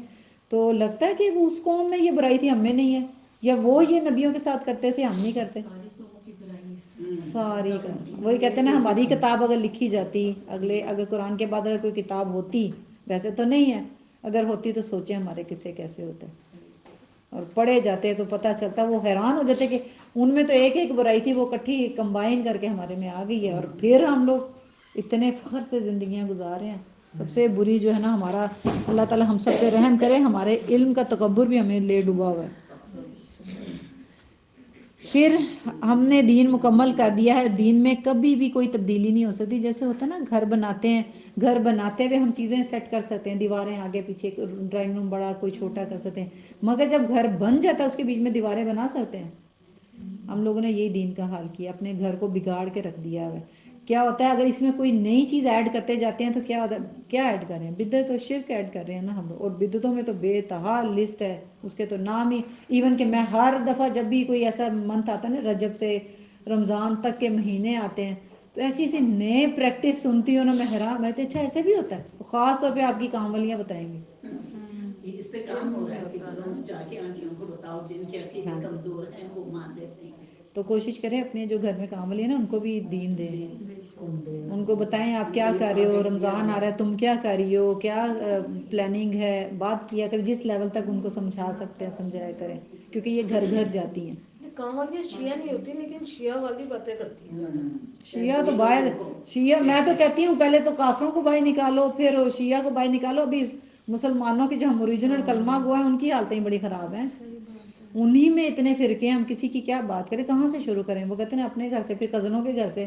تو لگتا ہے کہ وہ اس قوم میں یہ برائی تھی ہم میں نہیں ہے، یا وہ یہ نبیوں کے ساتھ کرتے تھے ہم نہیں کرتے، ساری کا وہی کہتے ہیں نا ہماری کتاب اگر لکھی جاتی، اگر قرآن کے بعد اگر کوئی کتاب ہوتی، ویسے تو نہیں ہے، اگر ہوتی تو سوچیں ہمارے قصے کیسے ہوتے، اور پڑھے جاتے تو پتہ چلتا، وہ حیران ہو جاتے کہ ان میں تو ایک ایک برائی تھی، وہ کٹھی کمبائن کر کے ہمارے میں آ گئی ہے، اور پھر ہم لوگ اتنے فخر سے زندگیاں گزار رہے ہیں۔ سب سے بری جو ہے نا ہمارا، اللہ تعالی ہم سب پہ رحم کرے، ہمارے علم کا تکبر بھی ہمیں لے ڈوبا ہوا ہے۔ پھر ہم نے دین مکمل کر دیا ہے، دین میں کبھی بھی کوئی تبدیلی نہیں ہو سکتی. جیسے ہوتا ہے نا گھر بناتے ہیں، گھر بناتے ہوئے ہم چیزیں سیٹ کر سکتے ہیں، دیواریں آگے پیچھے، ڈرائنگ روم بڑا کوئی چھوٹا کر سکتے ہیں، مگر جب گھر بن جاتا ہے اس کے بیچ میں دیواریں بنا سکتے ہیں؟ ہم لوگوں نے یہی دین کا حال کیا، اپنے گھر کو بگاڑ کے رکھ دیا ہے. کیا ہوتا ہے اگر اس میں کوئی نئی چیز ایڈ کرتے جاتے ہیں تو کیا ہوتا ہے، کیا ایڈ کر رہے ہیں؟ بدعت و شرک ایڈ کر رہے ہیں نا ہم لوگ. اور بدعتوں میں تو بے تحال لسٹ ہے، اس کے تو نام ہی، ایون کہ میں ہر دفعہ جب بھی کوئی ایسا منتھ آتا ہے نا، رجب سے رمضان تک کے مہینے آتے ہیں، تو ایسی ایسی نئے پریکٹس سنتی ہوں نا، میں حیران رہتی. اچھا ایسے بھی ہوتا ہے؟ خاص طور پہ آپ کی کام والیاں بتائیں گی. اس پہ کام ہو رہا ہے کہ گھروں میں جا کے آنٹیوں کو بتاؤ جن کے عقیدے کمزور ہیں وہ مان لیتے ہیں. تو کوشش کریں اپنے جو گھر میں کام والی ہیں نا ان کو بھی دین دیں، ان کو بتائیں آپ کیا کر رہے ہو، رمضان آ رہا ہے تم کیا کر رہی ہو، کیا پلاننگ ہے، بات کیا کریں جس لیول تک ان کو سمجھا سکتے ہیں سمجھایا کریں، کیونکہ یہ گھر گھر جاتی ہیں. کام والیاں شیعہ نہیں ہوتی لیکن شیعہ والی باتیں کرتی ہیں. شیعہ تو باہر، شیعہ میں تو کہتی ہوں پہلے تو کافروں کو باہر نکالو، پھر شیعہ کو باہر نکالو. ابھی مسلمانوں کے جو ہم اوریجنل کلمہ گو ہیں ان کی حالتیں بڑی خراب ہیں، انہی میں اتنے فرقے ہیں، ہم کسی کی کیا بات کریں، کہاں سے شروع کریں. وہ کہتے ہیں اپنے گھر سے، پھر کزنوں کے گھر سے،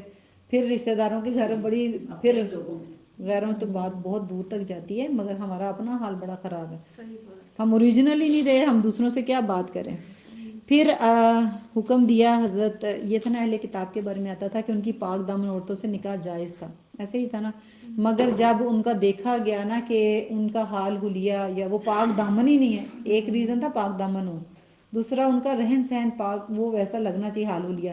پھر رشتہ داروں کے گھر، بڑی پھر غیروں تو بات بہت دور تک جاتی ہے. مگر ہمارا اپنا حال بڑا خراب ہے، ہم اوریجنل ہی نہیں رہے، ہم دوسروں سے کیا بات کریں. پھر حکم دیا حضرت، یہ تھا نا اہل کتاب کے بارے میں آتا تھا کہ ان کی پاک دامن عورتوں سے نکاح جائز تھا، ایسے ہی تھا نا. مگر جب ان کا دیکھا گیا نا کہ ان کا حال حلیہ یا وہ پاک دامن ہی نہیں ہے، ایک ریزن تھا پاک دامن ہو، دوسرا ان کا رہن سہن پاک وہ ویسا لگنا چاہیے حال حلیہ.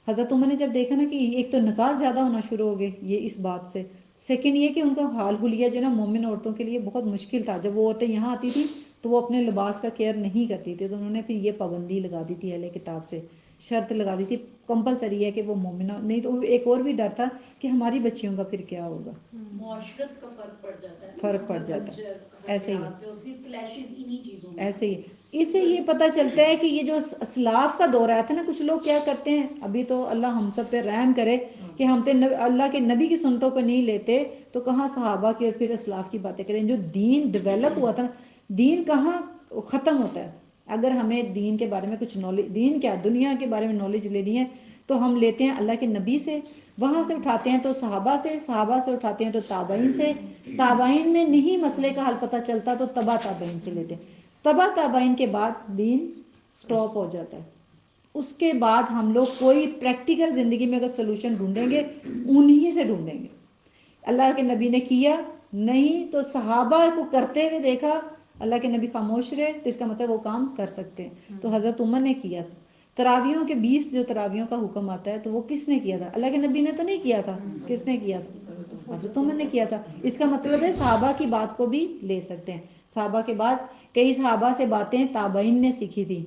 حضرت عمر نے جب دیکھا نا کہ ایک تو نکاح زیادہ ہونا شروع ہو گئے یہ اس بات سے، سیکنڈ یہ کہ ان کا حال حلیہ جو نا مومن عورتوں کے لیے بہت مشکل تھا. جب وہ عورتیں یہاں آتی تھیں تو وہ اپنے لباس کا کیئر نہیں کرتی تھی، تو انہوں نے پھر یہ پابندی لگا دی تھی اہل کتاب سے، شرط لگا دی تھی کمپلسری ہے کہ وہ مومنہ نہیں. تو ایک اور بھی ڈر تھا کہ ہماری بچیوں کا پھر کیا ہوگا، معاشرت کا فرق پڑ جاتا ہے، فرق پڑ جاتا ہے. ایسے ہی چیزوں ایسے ہی اس سے یہ پتہ چلتا ہے کہ یہ جو اسلاف کا دور آیا تھا نا، کچھ لوگ کیا کرتے ہیں، ابھی تو اللہ ہم سب پہ رحم کرے کہ ہم پہ اللہ کے نبی کی سنتوں کو نہیں لیتے، تو کہاں صحابہ کی اور پھر اسلاف کی باتیں کریں. جو دین ڈیولپ ہوا تھا نا، دین کہاں ختم ہوتا ہے. اگر ہمیں دین کے بارے میں کچھ نالج، دین کیا دنیا کے بارے میں نالج لینی ہے تو ہم لیتے ہیں اللہ کے نبی سے، وہاں سے اٹھاتے ہیں تو صحابہ سے، صحابہ سے اٹھاتے ہیں تو تابعین سے، تابعین میں نہیں مسئلے کا حل پتہ چلتا تو تبع تابعین سے لیتے ہیں، تبع تابعین کے بعد دین سٹاپ ہو جاتا ہے. اس کے بعد ہم لوگ کوئی پریکٹیکل زندگی میں اگر سلوشن ڈھونڈیں گے انہی سے ڈھونڈیں گے. اللہ کے نبی نے کیا نہیں تو صحابہ کو کرتے ہوئے دیکھا، اللہ کے نبی خاموش رہے تو اس کا مطلب وہ کام کر سکتے ہیں. تو حضرت عمر نے کیا. تراویحوں کے 20 جو تراویحوں کا حکم آتا ہے تو وہ کس نے کیا تھا؟ اللہ کے نبی نے تو نہیں کیا تھا، کس نے کیا تھا؟ حضرت عمر نے کیا تھا. اس کا مطلب ہے صحابہ کی بات کو بھی لے سکتے ہیں. صحابہ کے بعد کئی صحابہ سے باتیں تابعین نے سیکھی تھی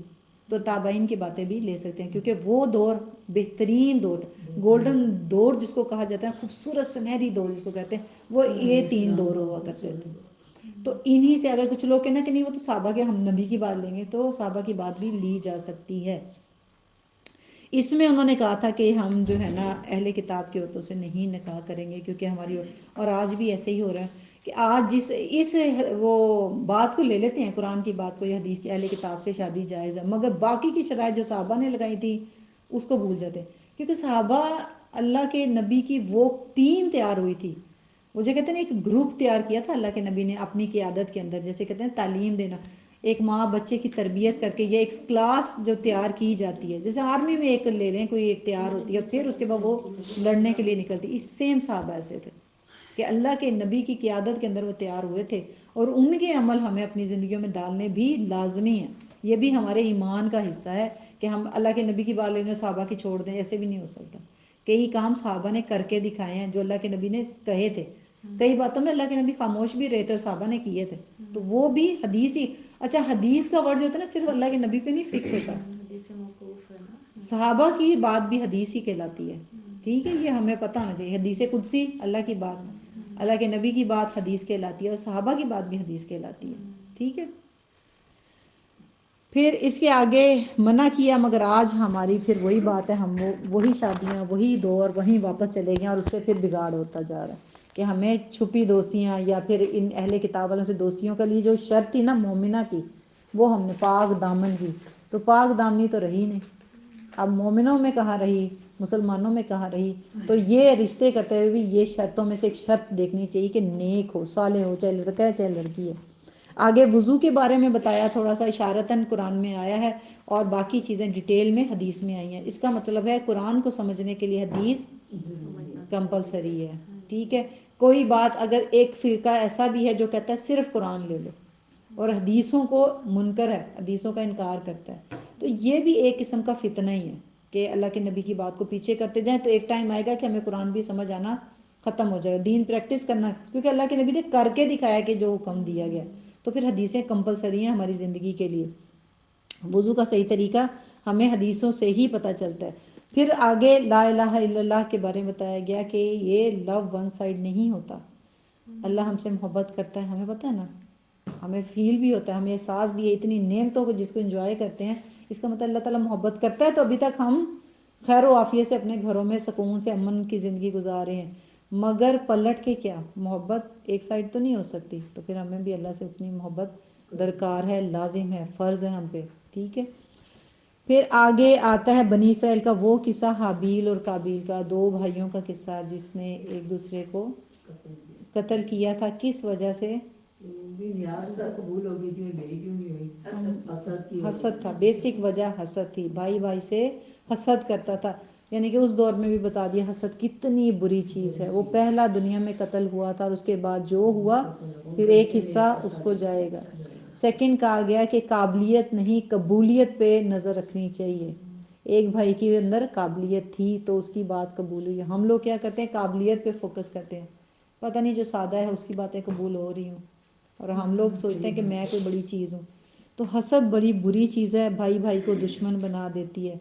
تو تابعین کی باتیں بھی لے سکتے ہیں، کیونکہ وہ دور بہترین دور، گولڈن دور جس کو کہا جاتا ہے، خوبصورت سنہری دور جس کو کہتے ہیں، وہ یہ 3 دور ہوا کرتے تھے. تو انہی سے اگر کچھ لوگ کہنا کہ نہیں وہ تو صحابہ کے، ہم نبی کی بات لیں گے، تو صحابہ کی بات بھی لی جا سکتی ہے. اس میں انہوں نے کہا تھا کہ ہم جو ہے نا اہل کتاب کی عورتوں سے نہیں نکاح کریں گے، کیونکہ ہماری، اور آج بھی ایسے ہی ہو رہا ہے کہ آج اس وہ بات کو لے لیتے ہیں قرآن کی بات کو، یہ حدیث کی اہل کتاب سے شادی جائز ہے، مگر باقی کی شرائط جو صحابہ نے لگائی تھی اس کو بھول جاتے ہیں. کیونکہ صحابہ اللہ کے نبی کی وہ ٹیم تیار ہوئی تھی، وہ جو کہتے ہیں ایک گروپ تیار کیا تھا اللہ کے نبی نے اپنی قیادت کے اندر، جیسے کہتے ہیں تعلیم دینا، ایک ماں بچے کی تربیت کر کے، یہ ایک کلاس جو تیار کی جاتی ہے، جیسے آرمی میں ایک لے لیں کوئی ایک تیار ہوتی ہے، پھر اس کے بعد وہ لڑنے کے لیے نکلتی. اس سیم صحابہ ایسے تھے کہ اللہ کے نبی کی قیادت کے اندر وہ تیار ہوئے تھے، اور ان کے عمل ہمیں اپنی زندگیوں میں ڈالنے بھی لازمی ہیں. یہ بھی ہمارے ایمان کا حصہ ہے کہ ہم اللہ کے نبی کی بات لینے صحابہ کی چھوڑ دیں، ایسے بھی نہیں ہو سکتا. کئی کام صحابہ نے کر کے دکھائے ہیں جو اللہ کے نبی نے کہے تھے، کئی باتوں میں اللہ کے نبی خاموش بھی رہے تھے اور صحابہ نے کیے تھے، تو وہ بھی حدیث ہی. اچھا حدیث کا ورڈ جو ہوتا ہے نا صرف اللہ کے نبی پہ نہیں فکس ہوتا، صحابہ کی بات بھی حدیث ہی کہلاتی ہے. ٹھیک ہے، یہ ہمیں پتہ ہونا چاہیے. حدیث قدسی اللہ کی بات، اللہ کے نبی کی بات حدیث کہلاتی ہے، اور صحابہ کی بات بھی حدیث کہلاتی ہے. ٹھیک ہے. پھر اس کے آگے منع کیا، مگر آج ہماری پھر وہی بات ہے، ہم وہی شادیاں، وہی دور، وہیں واپس چلے گئے، اور اس سے پھر بگاڑ ہوتا جا رہا ہے کہ ہمیں چھپی دوستیاں یا پھر ان اہل کتاب والوں سے دوستیوں کے لیے جو شرط تھی نا مومنہ کی، وہ ہم نے پاک دامن کی، تو پاک دامنی تو رہی نہیں. اب مومنوں میں کہاں رہی، مسلمانوں میں کہاں رہی، تو یہ رشتے کرتے ہوئے بھی یہ شرطوں میں سے ایک شرط دیکھنی چاہیے کہ نیک ہو، صالح ہو، چاہے لڑکا ہے چاہے لڑکی ہے۔ آگے وضو کے بارے میں بتایا، تھوڑا سا اشارتاً قرآن میں آیا ہے، اور باقی چیزیں ڈیٹیل میں حدیث میں آئی ہیں۔ اس کا مطلب ہے قرآن کو سمجھنے کے لیے حدیث کمپلسری ہے، ٹھیک ہے۔ کوئی بات اگر ایک فرقہ ایسا بھی ہے جو کہتا ہے صرف قرآن لے لو، اور حدیثوں کو منکر ہے، حدیثوں کا انکار کرتا ہے، تو یہ بھی ایک قسم کا فتنہ ہی ہے کہ اللہ کے نبی کی بات کو پیچھے کرتے جائیں، تو ایک ٹائم آئے گا کہ ہمیں قرآن بھی سمجھ آنا ختم ہو جائے گا، دین پریکٹس کرنا، کیونکہ اللہ کے نبی نے کر کے دکھایا کہ جو حکم دیا گیا، تو پھر حدیثیں کمپلسری ہیں ہماری زندگی کے لیے۔ وضو کا صحیح طریقہ ہمیں حدیثوں سے ہی پتہ چلتا ہے۔ پھر آگے لا الہ الا اللہ کے بارے میں بتایا گیا کہ یہ لو ون سائڈ نہیں ہوتا، اللہ ہم سے محبت کرتا ہے، ہمیں پتہ ہے نا، ہمیں فیل بھی ہوتا ہے، ہمیں احساس بھی ہے، اتنی نعمتوں کو جس کو انجوائے کرتے ہیں، اس کا مطلب اللہ تعالیٰ محبت کرتا ہے، تو ابھی تک ہم خیر و عافیت سے اپنے گھروں میں سکون سے امن کی زندگی گزار رہے ہیں۔ مگر پلٹ کے کیا محبت ایک سائڈ تو نہیں ہو سکتی، تو پھر ہمیں بھی اللہ سے اتنی محبت درکار ہے، لازم ہے، فرض ہے ہم پہ، ٹھیک ہے۔ پھر آگے آتا ہے بنی اسرائیل کا وہ قصہ، حابیل اور قابیل کا، دو بھائیوں کا قصہ، جس نے ایک دوسرے کو قتل کیا تھا، کس وجہ سے؟ قبول ہو گئی تھی، میری کیوں نہیں ہوئی؟ حسد تھا، بیسک وجہ حسد تھی، بھائی بھائی سے حسد کرتا تھا، یعنی کہ اس دور میں بھی بتا دیا حسد کتنی بری چیز ہے۔ وہ پہلا دنیا میں قتل ہوا تھا، اور اس کے بعد جو ہوا پھر ایک حصہ اس کو جائے گا۔ سیکنڈ کہا گیا کہ قابلیت نہیں، قبولیت پہ نظر رکھنی چاہیے۔ ایک بھائی کے اندر قابلیت تھی تو اس کی بات قبول ہوئی۔ ہم لوگ کیا کرتے ہیں، قابلیت پہ فوکس کرتے ہیں، پتہ نہیں جو سادہ ہے اس کی باتیں قبول ہو رہی ہوں، اور ہم لوگ سوچتے ہیں کہ میں کوئی بڑی چیز ہوں۔ تو حسد بڑی بری چیز ہے، بھائی بھائی کو دشمن بنا دیتی ہے،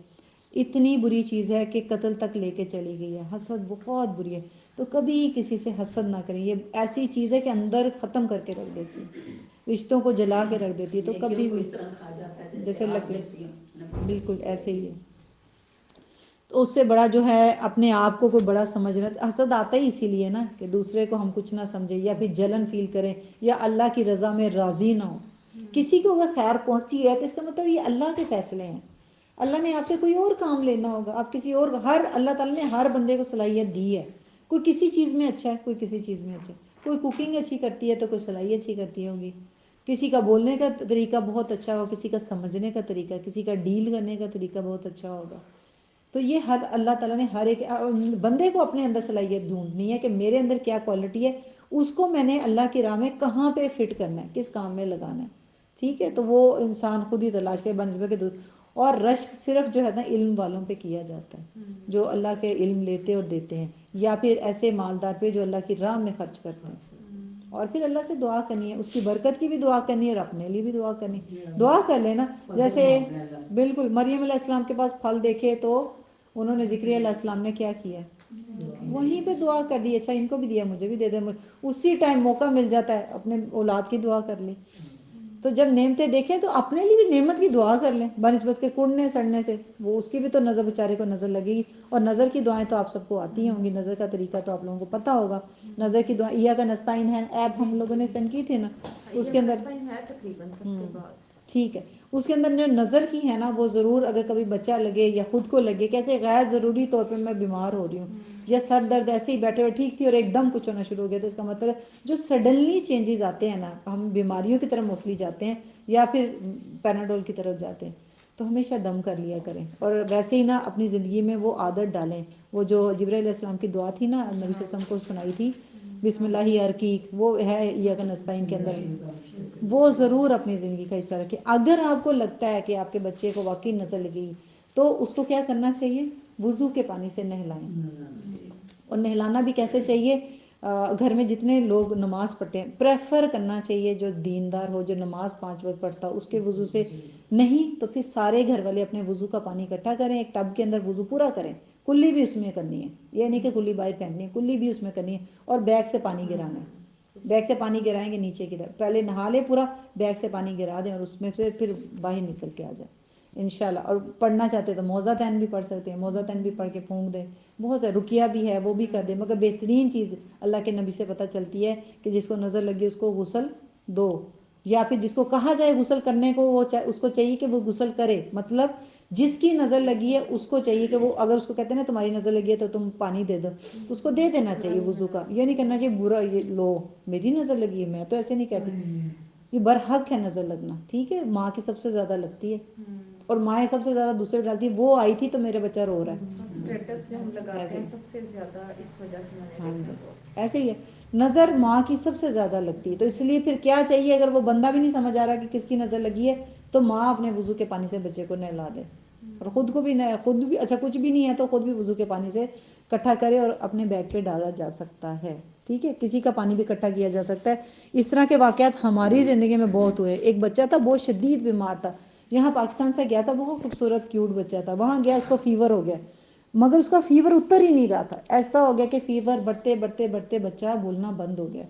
اتنی بری چیز ہے کہ قتل تک لے کے چلی گئی ہے۔ حسد بہت بری ہے، تو کبھی کسی سے حسد نہ کریں، یہ ایسی چیز ہے کہ اندر ختم کر کے رکھ دیتی ہے، رشتوں کو جلا کے رکھ دیتی ہے، تو کبھی بھی جیسے لکڑی، بالکل ایسے ہی ہے۔ تو اس سے بڑا جو ہے اپنے آپ کو کوئی بڑا سمجھنا، حسد آتا ہی اسی لیے نا کہ دوسرے کو ہم کچھ نہ سمجھیں، یا پھر جلن فیل کریں، یا اللہ کی رضا میں راضی نہ ہو۔ کسی کو اگر خیر پہنچتی ہے تو اس کا مطلب یہ اللہ کے فیصلے ہیں، اللہ نے آپ سے کوئی اور کام لینا ہوگا، آپ کسی اور، ہر اللہ تعالیٰ نے ہر بندے کو صلاحیت دی ہے، کوئی کسی چیز میں اچھا ہے، کوئی کسی چیز میں اچھا ہے، کوئی کوکنگ اچھی کرتی ہے تو کوئی سلائی اچھی کرتی ہوگی، کسی کا بولنے کا طریقہ بہت اچھا ہوگا، کسی کا سمجھنے کا طریقہ، کسی کا ڈیل کرنے کا طریقہ بہت اچھا ہوگا۔ تو یہ ہر اللہ تعالیٰ نے ہر ایک بندے کو اپنے اندر صلاحیت ڈھونڈنی ہے کہ میرے اندر کیا کوالٹی ہے، اس کو میں نے اللہ کی راہ میں کہاں پہ فٹ کرنا ہے، کس کام میں لگانا ہے، ٹھیک ہے۔ تو وہ انسان خود ہی تلاش کے بنسبت کے، اور رشک صرف جو ہے نا علم والوں پہ کیا جاتا ہے، جو اللہ کے علم لیتے اور دیتے ہیں، یا پھر ایسے مالدار پہ جو اللہ کی راہ میں خرچ کرتے ہیں، اور پھر اللہ سے دعا کرنی ہے، اس کی برکت کی بھی دعا کرنی ہے، اور اپنے لیے بھی دعا کرنی ہے، دعا کر لینا۔ جیسے بالکل مریم علیہ السلام کے پاس پھل دیکھے تو انہوں نے ذکر علیہ السلام نے کیا کیا، وہیں پہ دعا کر دی، اچھا ان کو بھی دیا مجھے بھی دے دے، اسی ٹائم موقع مل جاتا ہے، اپنے اولاد کی دعا کر لی۔ تو جب نعمتیں دیکھیں تو اپنے لیے بھی نعمت کی دعا کر لیں، بنسبت کے کڑنے سڑنے سے، وہ اس کی بھی تو نظر، بیچارے کو نظر لگے گی، اور نظر کی دعائیں تو آپ سب کو آتی ہوں گی، نظر کا طریقہ تو آپ لوگوں کو پتہ ہوگا۔ نظر کی دعائیں ایاک نستعین ہے، ایپ ہم لوگوں نے سینڈ کی تھی نا، اس کے اندر ہے تقریباً سب کے پاس۔ ٹھیک ہے، اس کے اندر جو نظر کی ہے نا، وہ ضرور اگر کبھی بچہ لگے یا خود کو لگے کیسے غیر ضروری طور پہ میں بیمار ہو رہی ہوں، یا سر درد ایسے ہی بیٹھے ہوئے ٹھیک تھی اور ایک دم کچھ ہونا شروع ہو گیا، تو اس کا مطلب جو سڈنلی چینجز آتے ہیں نا، ہم بیماریوں کی طرف موسٹلی جاتے ہیں یا پھر پیناڈول کی طرف جاتے ہیں، تو ہمیشہ دم کر لیا کریں، اور ویسے ہی نا اپنی زندگی میں وہ عادت ڈالیں، وہ جو جبرائیل علیہ السلام کی دعا تھی نا، نبی صلی اللہ علیہ وسلم کو سنائی تھی، بسم اللہ ارقیک، وہ ہے ایاک نستعین کے اندر، وہ ضرور اپنی زندگی کا حصہ رکھیں۔ اگر آپ کو لگتا ہے کہ آپ کے بچے کو واقعی نظر لگی تو اس کو کیا کرنا چاہیے، وضو کے پانی سے نہلائیں، اور نہلانا بھی کیسے چاہیے، گھر میں جتنے لوگ نماز پڑھتے ہیں پریفر کرنا چاہیے جو دیندار ہو، جو نماز 5 وقت پڑھتا ہو، اس کے وضو سے، نہیں تو پھر سارے گھر والے اپنے وضو کا پانی اکٹھا کریں، ایک ٹب کے اندر وضو پورا کریں، کلی بھی اس میں کرنی ہے، یہ نہیں کہ کلی باہر پھینکنی ہے، کلی بھی اس میں کرنی ہے، اور بیگ سے پانی گرانا ہے، بیگ سے پانی گرائیں گے نیچے کی طرف، پہلے نہا لے پورا، بیگ سے پانی گرا دیں، اور اس میں سے پھر باہر نکل کے آ جائیں انشاءاللہ۔ اور پڑھنا چاہتے تو موضع تین بھی پڑھ سکتے ہیں، موضع تین بھی پڑھ کے پھونک دیں، بہت سے رقیہ بھی ہے وہ بھی کر دیں، مگر بہترین چیز اللہ کے نبی سے پتہ چلتی ہے کہ جس کو نظر لگی اس کو غسل دو، یا پھر جس کو کہا جائے غسل کرنے کو وہ اس کو چاہیے کہ وہ غسل کرے، مطلب جس کی نظر لگی ہے اس کو چاہیے کہ وہ اگر اس کو کہتے ہیں نا تمہاری نظر لگی ہے تو تم پانی دے دو تو اس کو دے دینا چاہیے وضو کا. یہ نہیں کرنا چاہیے برا یہ لو میری نظر لگی ہے میں تو ایسے نہیں کہتی, یہ برحق ہے نظر لگنا, ٹھیک ہے. ماں کی سب سے زیادہ لگتی ہے اور مائیں سب سے زیادہ دوسرے ڈالتی ہے, وہ آئی تھی تو میرا بچہ رو رہا ہے. اسٹیٹس جو ہم لگاتے ہیں سب سے زیادہ اس وجہ سے میں ہاں نے جی دیکھا. ایسے ہی ہے, نظر ماں کی سب سے زیادہ لگتی ہے. تو اس لیے پھر کیا چاہیے, اگر وہ بندہ بھی نہیں سمجھ آ رہا کہ کس کی نظر لگی ہے تو ماں اپنے وضو کے پانی سے بچے کو نہلا دے, اور خود کو بھی خود بھی اچھا کچھ بھی نہیں ہے تو خود بھی وضو کے پانی سے اکٹھا کرے اور اپنے بیگ پہ ڈالا جا سکتا ہے. ٹھیک ہے, کسی کا پانی بھی اکٹھا کیا جا سکتا ہے. اس طرح کے واقعات ہماری زندگی میں بہت ہوئے. ایک بچہ تھا بہت شدید بیمار تھا, یہاں پاکستان سے گیا تھا, بہت خوبصورت کیوٹ بچہ تھا. وہاں گیا اس کو فیور ہو گیا, مگر اس کا فیور اتر ہی نہیں رہا تھا. ایسا ہو گیا کہ فیور بڑھتے بڑھتے بڑھتے بچہ بولنا بند ہو گیا.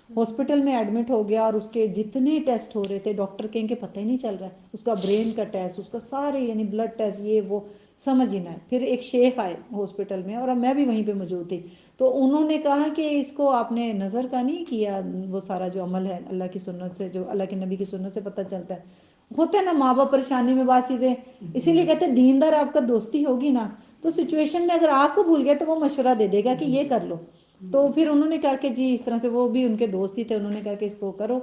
ہاسپٹل میں ایڈمٹ ہو گیا اور اس کے جتنے ٹیسٹ ہو رہے تھے ڈاکٹر کہیں کہ پتہ ہی نہیں چل رہا ہے. اس کا برین کا ٹیسٹ, اس کا سارے یعنی بلڈ ٹیسٹ, یہ وہ سمجھ ہی نہ ہے. پھر ایک شیخ آئے ہاسپٹل میں اور میں بھی وہیں پہ موجود تھی, تو انہوں نے کہا کہ اس کو آپ نے نظر کا نہیں کیا, وہ سارا جو عمل ہے اللہ کی سنت سے, جو اللہ کے نبی کی سنت سے پتہ چلتا ہے. ہوتا ہے نا ماں باپ پریشانی میں بعض چیزیں, اسی لیے کہتے ہیں دیندار آپ کا دوستی ہوگی نا تو سچویشن میں اگر آپ کو بھول گئے تو وہ مشورہ دے دے گا کہ یہ کر لو. تو پھر انہوں نے کہا کہ جی اس طرح سے, وہ بھی ان کے دوست ہی تھے, انہوں نے کہا کہ اس کو کرو.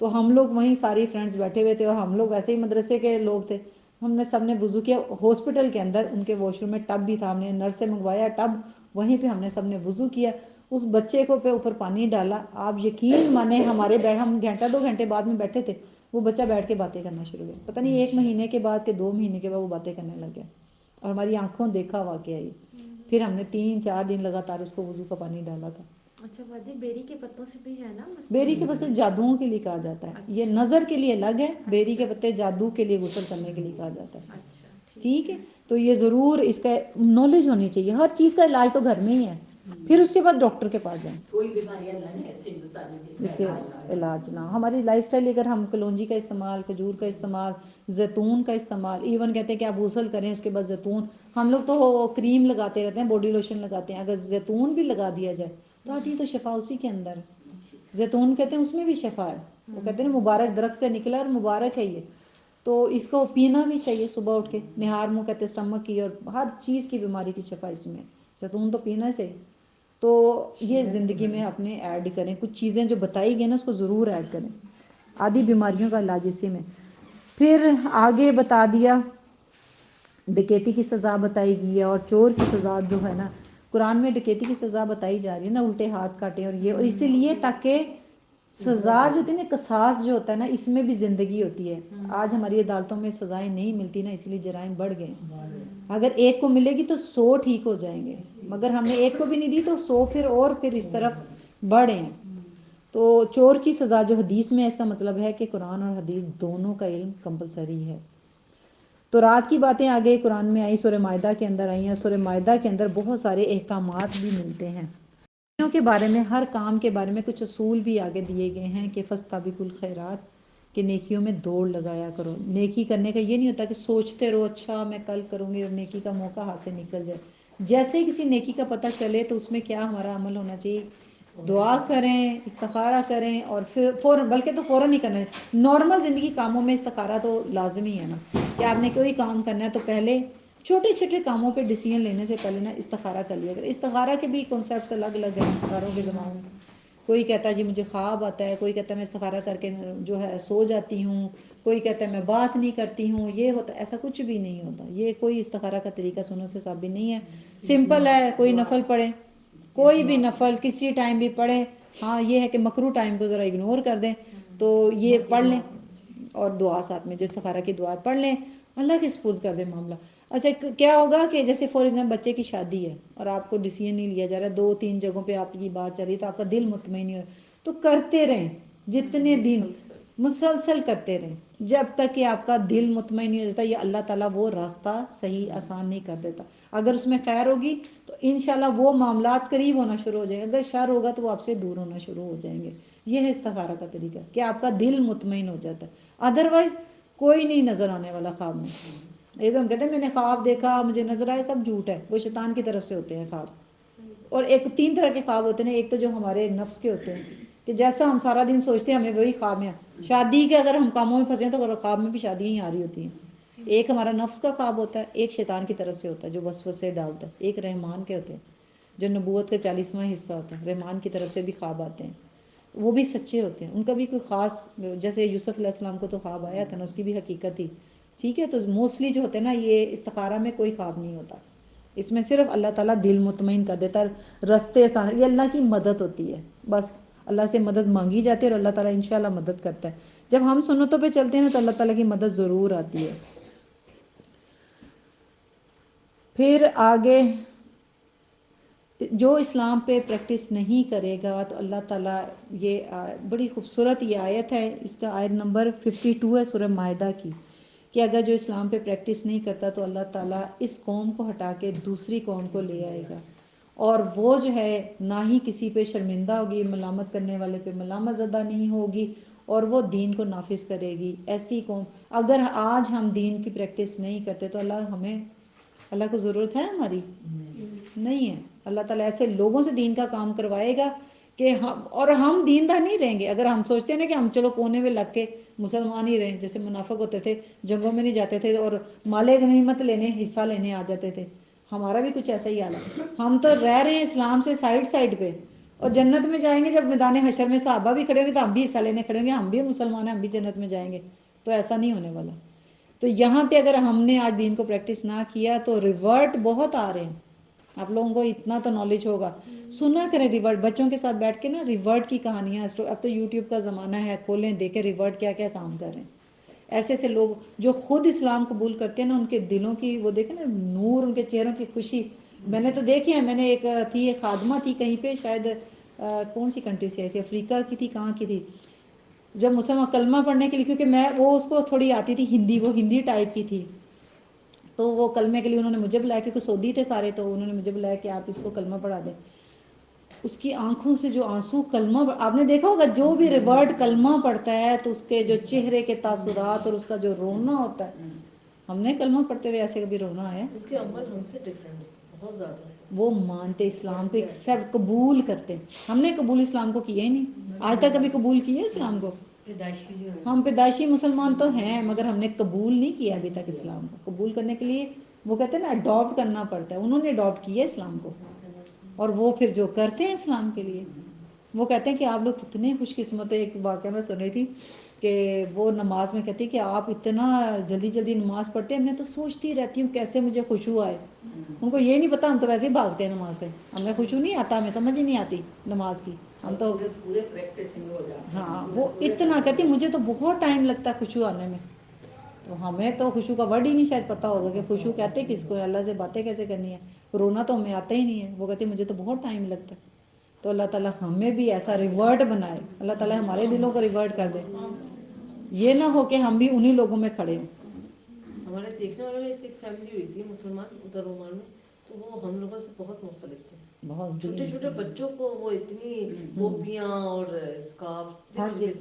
تو ہم لوگ وہیں ساری فرینڈس بیٹھے ہوئے تھے اور ہم لوگ ویسے ہی مدرسے کے لوگ تھے. ہم نے سب نے وضو کیا ہاسپٹل کے اندر, ان کے واش روم میں ٹب بھی تھا, ہم نے نرس سے منگوایا ٹب, وہیں پہ ہم نے سب نے وضو کیا. اس بچے کو پہ اوپر پانی ڈالا, آپ یقین مانیں ہمارے ہم گھنٹہ 2 گھنٹے بعد میں بیٹھے تھے, وہ بچہ بیٹھ کے باتیں کرنا شروع ہو گیا. پتہ نہیں 1 مہینے کے بعد کہ 2 مہینے کے بعد وہ باتیں کرنے لگ گیا, اور ہماری آنکھوں دیکھا واقعہ یہ. پھر ہم نے 3-4 دن لگاتار اس کو وضو کا پانی ڈالا تھا. اچھا باجی, بیری کے پتوں سے بھی ہے نا مسئلہ؟ بیری کے پتے جادوؤں کے لیے کہا جاتا ہے, یہ نظر کے لیے الگ ہے, بیری کے پتے جادو کے لیے غسل کرنے کے لیے کہا جاتا ہے. اچھا ٹھیک ہے, تو یہ ضرور اس کا نالج ہونی چاہیے. ہر چیز کا علاج تو گھر میں ہی ہے, پھر اس کے بعد ڈاکٹر کے پاس جائیں. کوئی بیماری اللہ نے ایسے بتائی اس کے علاج نہ, ہماری لائف سٹائل اگر ہم کلونجی کا استعمال, کھجور کا استعمال, زیتون کا استعمال, ایون کہتے ہیں کہ آپ غسل کریں اس کے بعد زیتون, ہم لوگ تو کریم لگاتے رہتے ہیں, باڈی لوشن لگاتے ہیں, اگر زیتون بھی لگا دیا جائے تو آدھی تو شفا اسی کے اندر ہے. زیتون کہتے ہیں اس میں بھی شفا ہے, وہ کہتے ہیں نا مبارک درخت سے نکلا اور مبارک ہے یہ, تو اس کو پینا بھی چاہیے صبح اٹھ کے. نہار منہ کہتے ہیں اسٹمک کی, اور ہر چیز کی بیماری کی شفا اس میں, زیتون تو پینا چاہیے. تو یہ زندگی میں اپنے ایڈ کریں, کچھ چیزیں جو بتائی گئی نا اس کو ضرور ایڈ کریں. آدھی بیماریوں کا علاج اسی میں. پھر آگے بتا دیا ڈکیتی کی سزا بتائی گئی ہے, اور چور کی سزا جو ہے نا, قرآن میں ڈکیتی کی سزا بتائی جا رہی ہے نا, الٹے ہاتھ کاٹے اور یہ, اور اسی لیے تاکہ سزا جو ہوتی ہے نا, قصاص جو ہوتا ہے نا, اس میں بھی زندگی ہوتی ہے. آج ہماری عدالتوں میں سزائیں نہیں ملتی نا, اس لیے جرائم بڑھ گئے. اگر ایک کو ملے گی تو 100 ٹھیک ہو جائیں گے, مگر ہم نے ایک کو بھی نہیں دی تو 100 پھر اس طرف بڑھے ہیں. تو چور کی سزا جو حدیث میں, اس کا مطلب ہے کہ قرآن اور حدیث دونوں کا علم کمپلسری ہے. تو رات کی باتیں آگے قرآن میں آئی, سورہ مائدہ کے اندر آئی ہیں. سورہ مائدہ کے اندر بہت سارے احکامات بھی ملتے ہیں کے بارے میں, ہر کام کے بارے میں کچھ اصول بھی آگے دیے گئے ہیں کہ فاستبقوا الخیرات, کہ نیکیوں میں دوڑ لگایا کرو. نیکی کرنے کا یہ نہیں ہوتا کہ سوچتے رہو اچھا میں کل کروں گی اور نیکی کا موقع ہاتھ سے نکل جائے. جیسے ہی کسی نیکی کا پتہ چلے تو اس میں کیا ہمارا عمل ہونا چاہیے, دعا کریں, استخارہ کریں, اور پھر فوراً, بلکہ تو فوراً ہی کرنا ہے. نارمل زندگی کاموں میں استخارہ تو لازمی ہے نا, کہ آپ نے کوئی کام کرنا ہے تو پہلے چھوٹے چھوٹے کاموں پہ ڈیسیژن لینے سے پہلے نا استخارہ کر لیا کریں. استخارہ کے بھی کنسیپٹس الگ الگ ہیں استخاروں کے زمانے میں. کوئی کہتا ہے جی مجھے خواب آتا ہے, کوئی کہتا ہے میں استخارہ کر کے جو ہے سو جاتی ہوں, کوئی کہتا ہے میں بات نہیں کرتی ہوں, یہ ہوتا ہے. ایسا کچھ بھی نہیں ہوتا, یہ کوئی استخارہ کا طریقہ سنت سے ثابت نہیں ہے. سمپل ہے, کوئی نفل پڑھے, کوئی بھی نفل کسی ٹائم بھی پڑھیں. ہاں یہ ہے کہ مکرو ٹائم کو ذرا اگنور کر دیں, تو یہ پڑھ لیں, اور دعا ساتھ میں جو استخارہ کی دعا پڑھ لیں, اللہ کے سپرد کر دیں معاملہ. اچھا کیا ہوگا کہ جیسے فار ایگزامپل بچے کی شادی ہے اور آپ کو ڈیسیژن نہیں لیا جا رہا ہے, 2-3 جگہوں پہ آپ کی بات چل رہی ہے, تو آپ کا دل مطمئن نہیں ہو رہا, تو کرتے رہیں, جتنے دن مسلسل کرتے رہیں جب تک کہ آپ کا دل مطمئن نہیں ہو جاتا. یہ اللہ تعالیٰ وہ راستہ صحیح آسان نہیں کر دیتا. اگر اس میں خیر ہوگی تو انشاءاللہ وہ معاملات قریب ہونا شروع ہو جائیں گے, اگر شر ہوگا تو وہ آپ سے دور ہونا شروع ہو جائیں گے. یہ ہے استخارہ کا طریقہ, کہ آپ کا دل مطمئن ہو جاتا ہے. ادروائز کوئی نہیں نظر آنے والا خواب میں. یہ تو ہم کہتے ہیں میں نے خواب دیکھا مجھے نظر آئے, سب جھوٹ ہے, وہ شیطان کی طرف سے ہوتے ہیں خواب. اور ایک 3 طرح کے خواب ہوتے ہیں. ایک تو جو ہمارے نفس کے ہوتے ہیں, کہ جیسا ہم سارا دن سوچتے ہیں ہمیں وہی خواب میں. شادی کے اگر ہم کاموں میں پھنسے ہیں تو خواب میں بھی شادیاں ہی آ رہی ہوتی ہیں, ایک ہمارا نفس کا خواب ہوتا ہے، ایک شیطان کی طرف سے ہوتا ہے جو وسوسے ڈالتا ہے، ایک رحمان کے ہوتے ہیں جو نبوت کا 40واں حصہ ہوتا ہے، رحمان کی طرف سے بھی خواب آتے ہیں، وہ بھی سچے ہوتے ہیں، ان کا بھی کوئی خاص، جیسے یوسف علیہ السلام کو تو خواب آیا تھا نا، اس کی بھی حقیقت تھی، ٹھیک ہے. تو موسٹلی جو ہوتے ہیں نا یہ استخارہ میں کوئی خواب نہیں ہوتا، اس میں صرف اللہ تعالیٰ دل مطمئن کر دیتا ہے، رستے آسان، یہ اللہ کی مدد ہوتی ہے، بس اللہ سے مدد مانگی جاتی ہے اور اللہ تعالیٰ انشاءاللہ مدد کرتا ہے. جب ہم سنتوں پہ چلتے ہیں نا تو اللہ تعالیٰ کی مدد ضرور آتی ہے. پھر آگے جو اسلام پہ پریکٹس نہیں کرے گا تو اللہ تعالیٰ، یہ بڑی خوبصورت یہ آیت ہے، اس کا آیت نمبر 52 ہے سورہ مائدہ کی، کہ اگر جو اسلام پہ پریکٹس نہیں کرتا تو اللہ تعالیٰ اس قوم کو ہٹا کے دوسری قوم کو لے آئے گا، اور وہ جو ہے نہ ہی کسی پہ شرمندہ ہوگی، ملامت کرنے والے پہ ملامت زدہ نہیں ہوگی، اور وہ دین کو نافذ کرے گی. ایسی قوم، اگر آج ہم دین کی پریکٹس نہیں کرتے تو اللہ کو ضرورت ہے ہماری؟ نہیں ہے. اللہ تعالیٰ ایسے لوگوں سے دین کا کام کروائے گا کہ اور ہم دیندار نہیں رہیں گے. اگر ہم سوچتے ہیں نا کہ ہم چلو کونے میں لگ کے مسلمان ہی رہیں، جیسے منافق ہوتے تھے، جنگوں میں نہیں جاتے تھے اور مال غنیمت لینے، حصہ لینے آ جاتے تھے، ہمارا بھی کچھ ایسا ہی حال ہے. ہم تو رہ رہے ہیں اسلام سے سائڈ پہ، اور جنت میں جائیں گے جب میدان حشر میں صحابہ بھی کھڑے ہوں گے تو ہم بھی حصہ لینے کھڑے ہوں گے، ہم بھی مسلمان ہیں، ہم بھی جنت میں جائیں گے. تو ایسا نہیں ہونے والا. تو یہاں پہ اگر ہم نے آج دین کو پریکٹس نہ کیا تو ریورٹ بہت آ رہے ہیں. آپ لوگوں کو اتنا تو نالج ہوگا، سنا کریں ریورٹ، بچوں کے ساتھ بیٹھ کے نا ریورٹ کی کہانیاں. اب تو یوٹیوب کا زمانہ ہے، کھولیں دیکھیں ریورٹ کیا کیا کام کر رہے ہیں. ایسے ایسے لوگ جو خود اسلام قبول کرتے ہیں نا، ان کے دلوں کی وہ دیکھیں نا نور، ان کے چہروں کی خوشی. میں نے تو دیکھی ہے، میں نے ایک خادمہ تھی کہیں پہ، شاید کون سی کنٹری سے آئی تھی، افریقہ کی تھی، کہاں کی تھی، جب مسلمان کلمہ پڑھنے کے لیے، کیونکہ میں وہ اس کو تھوڑی آتی تھی ہندی، وہ ہندی ٹائپ کی تھی، تو وہ کلمے کے لیے انہوں نے مجھے بلایا، کیونکہ سعودی تھے سارے، تو انہوں نے مجھے بلایا کہ آپ اس کو کلمہ پڑھا دیں. اس کی آنکھوں سے جو آنسو، کلمہ آپ نے دیکھا ہوگا جو بھی ریورٹ کلمہ پڑھتا ہے تو اس کے جو چہرے کے تاثرات اور اس کا جو رونا ہوتا ہے. ہم نے کلمہ پڑھتے ہوئے ایسے کبھی رونا ہے؟ کیونکہ عمل ہم سے ڈفرینٹ ہے، بہت زیادہ. وہ مانتے اسلام کو، ایکسیپٹ قبول کرتے. ہم نے قبول اسلام کو کیا ہی نہیں، آج تک کبھی قبول کیا اسلام کو. ہم پیدائشی مسلمان تو ہیں مگر ہم نے قبول نہیں کیا ابھی تک اسلام کو. قبول کرنے کے لیے وہ کہتے ہیں نا اڈاپٹ کرنا پڑتا ہے، انہوں نے اڈاپٹ کیا اسلام کو، اور وہ پھر جو کرتے ہیں اسلام کے لیے وہ کہتے ہیں کہ آپ لوگ کتنے خوش قسمت ہیں. ایک واقعہ میں سن رہی تھی کہ وہ نماز میں کہتی کہ آپ اتنا جلدی جلدی نماز پڑھتے ہیں، میں تو سوچتی رہتی ہوں کیسے مجھے خشوع آئے. ان کو یہ نہیں پتا، ہم تو ویسے ہی بھاگتے ہیں نماز سے، ہمیں خشوع نہیں آتا، ہمیں سمجھ ہی نہیں آتی نماز کی. ہم تو پورے پریکٹسنگ ہو جاتے ہیں. ہاں، وہ اتنا کہتی مجھے تو بہت ٹائم لگتا ہے خشوع آنے میں. تو ہمیں تو خشوع کا ورڈ ہی نہیں شاید پتہ ہوگا کہ خشوع کہتے کس کو، اللہ سے باتیں کیسے کرنی ہے. رونا تو ہمیں آتا ہی نہیں ہے. وہ کہتی مجھے تو بہت ٹائم لگتا ہے. تو اللہ تعالیٰ ہمیں بھی ایسا ریورٹ بنائے، اللہ تعالیٰ ہمارے دلوں کو ریورٹ کر دے، یہ نہ ہو کہ ہم بھی انہی لوگوں میں کھڑے ہوں. ہمارے دیکھنے والوں میں ایک فیملی ہوئی تھی مسلمان ادھر عمان میں، تو وہ ہم لوگوں سے بہت مختلف تھے. بہت چھوٹے چھوٹے بچوں کو وہ اتنی ٹوپیاں اور اسکارف. ہاں جی.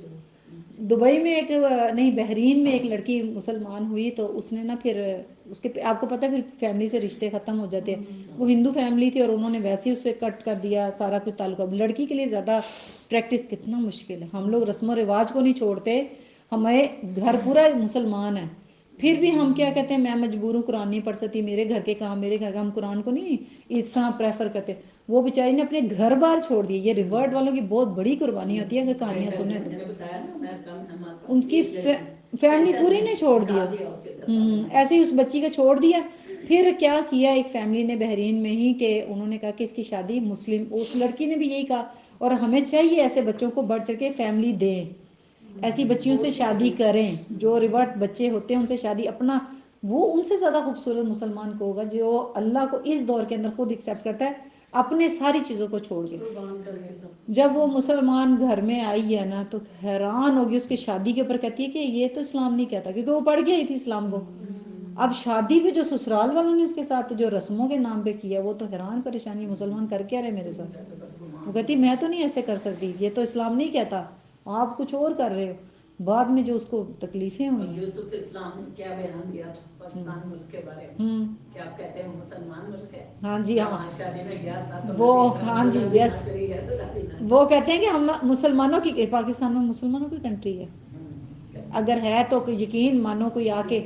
دبئی میں ایک نہیں بحرین میں ایک لڑکی مسلمان ہوئی، تو اس نے نا پھر اس کے آپ کو پتہ ہے پھر فیملی سے رشتے ختم ہو جاتے ہیں. وہ ہندو فیملی تھی اور انہوں نے ویسے ہی اسے کٹ کر دیا سارا کچھ تعلق. اب لڑکی کے لیے زیادہ پریکٹس کتنا مشکل ہے. ہم لوگ رسم و رواج کو نہیں چھوڑتے، ہمارے گھر پورا مسلمان ہے پھر بھی ہم کیا کہتے ہیں میں مجبور ہوں، قرآن نہیں پڑھ سکتی، میرے گھر کے کام، میرے گھر کا، ہم قرآن کو نہیں اتنا پریفر کرتے. وہ بیچاری نے اپنے گھر بار چھوڑ دیے. یہ ریورٹ والوں کی بہت بڑی قربانی ہوتی ہے. اگر کہانیاں سنیں تو ان کی فیملی پوری نے چھوڑ دیا. ایسے ہی اس بچی کو چھوڑ دیا. پھر کیا کیا ایک فیملی نے بحرین میں ہی کہ انہوں نے کہا کہ اس کی شادی مسلم، اس لڑکی نے بھی یہی کہا، اور ہمیں چاہیے ایسے بچوں کو بڑھ چڑھ کے فیملی دیں، ایسی بچیوں سے شادی کریں. جو ریورٹ بچے ہوتے ہیں ان سے شادی، اپنا وہ ان سے زیادہ خوبصورت مسلمان کو ہوگا جو اللہ کو اس دور کے اندر خود ایکسیپٹ کرتا ہے اپنے ساری چیزوں کو چھوڑ کے. جب وہ مسلمان گھر میں آئی ہے نا تو حیران ہوگی اس کی شادی کے اوپر. کہتی ہے کہ یہ تو اسلام نہیں کہتا، کیونکہ وہ پڑھ گئی تھی اسلام کو. اب شادی بھی جو سسرال والوں نے اس کے ساتھ جو رسموں کے نام پہ کیا، وہ تو حیران پریشانی، مسلمان کر کیا رہے میرے ساتھ. وہ کہتی میں تو نہیں ایسے کر سکتی، یہ تو اسلام نہیں کہتا، آپ کچھ اور کر رہے ہو. بعد میں جو اس کو تکلیفیں ہوئی. یوسف اسلام نے کیا بیان دیا پاکستان ملک کے بارے میں کہ آپ کہتے ہیں مسلمان ملک ہے. ہاں جی ہاں، شادی میں گیا تھا وہ ہاں جی یس، وہ کہتے ہیں کہ ہم مسلمانوں کی، پاکستان میں مسلمانوں کی کنٹری ہے. اگر ہے تو یقین مانو کوئی آ کے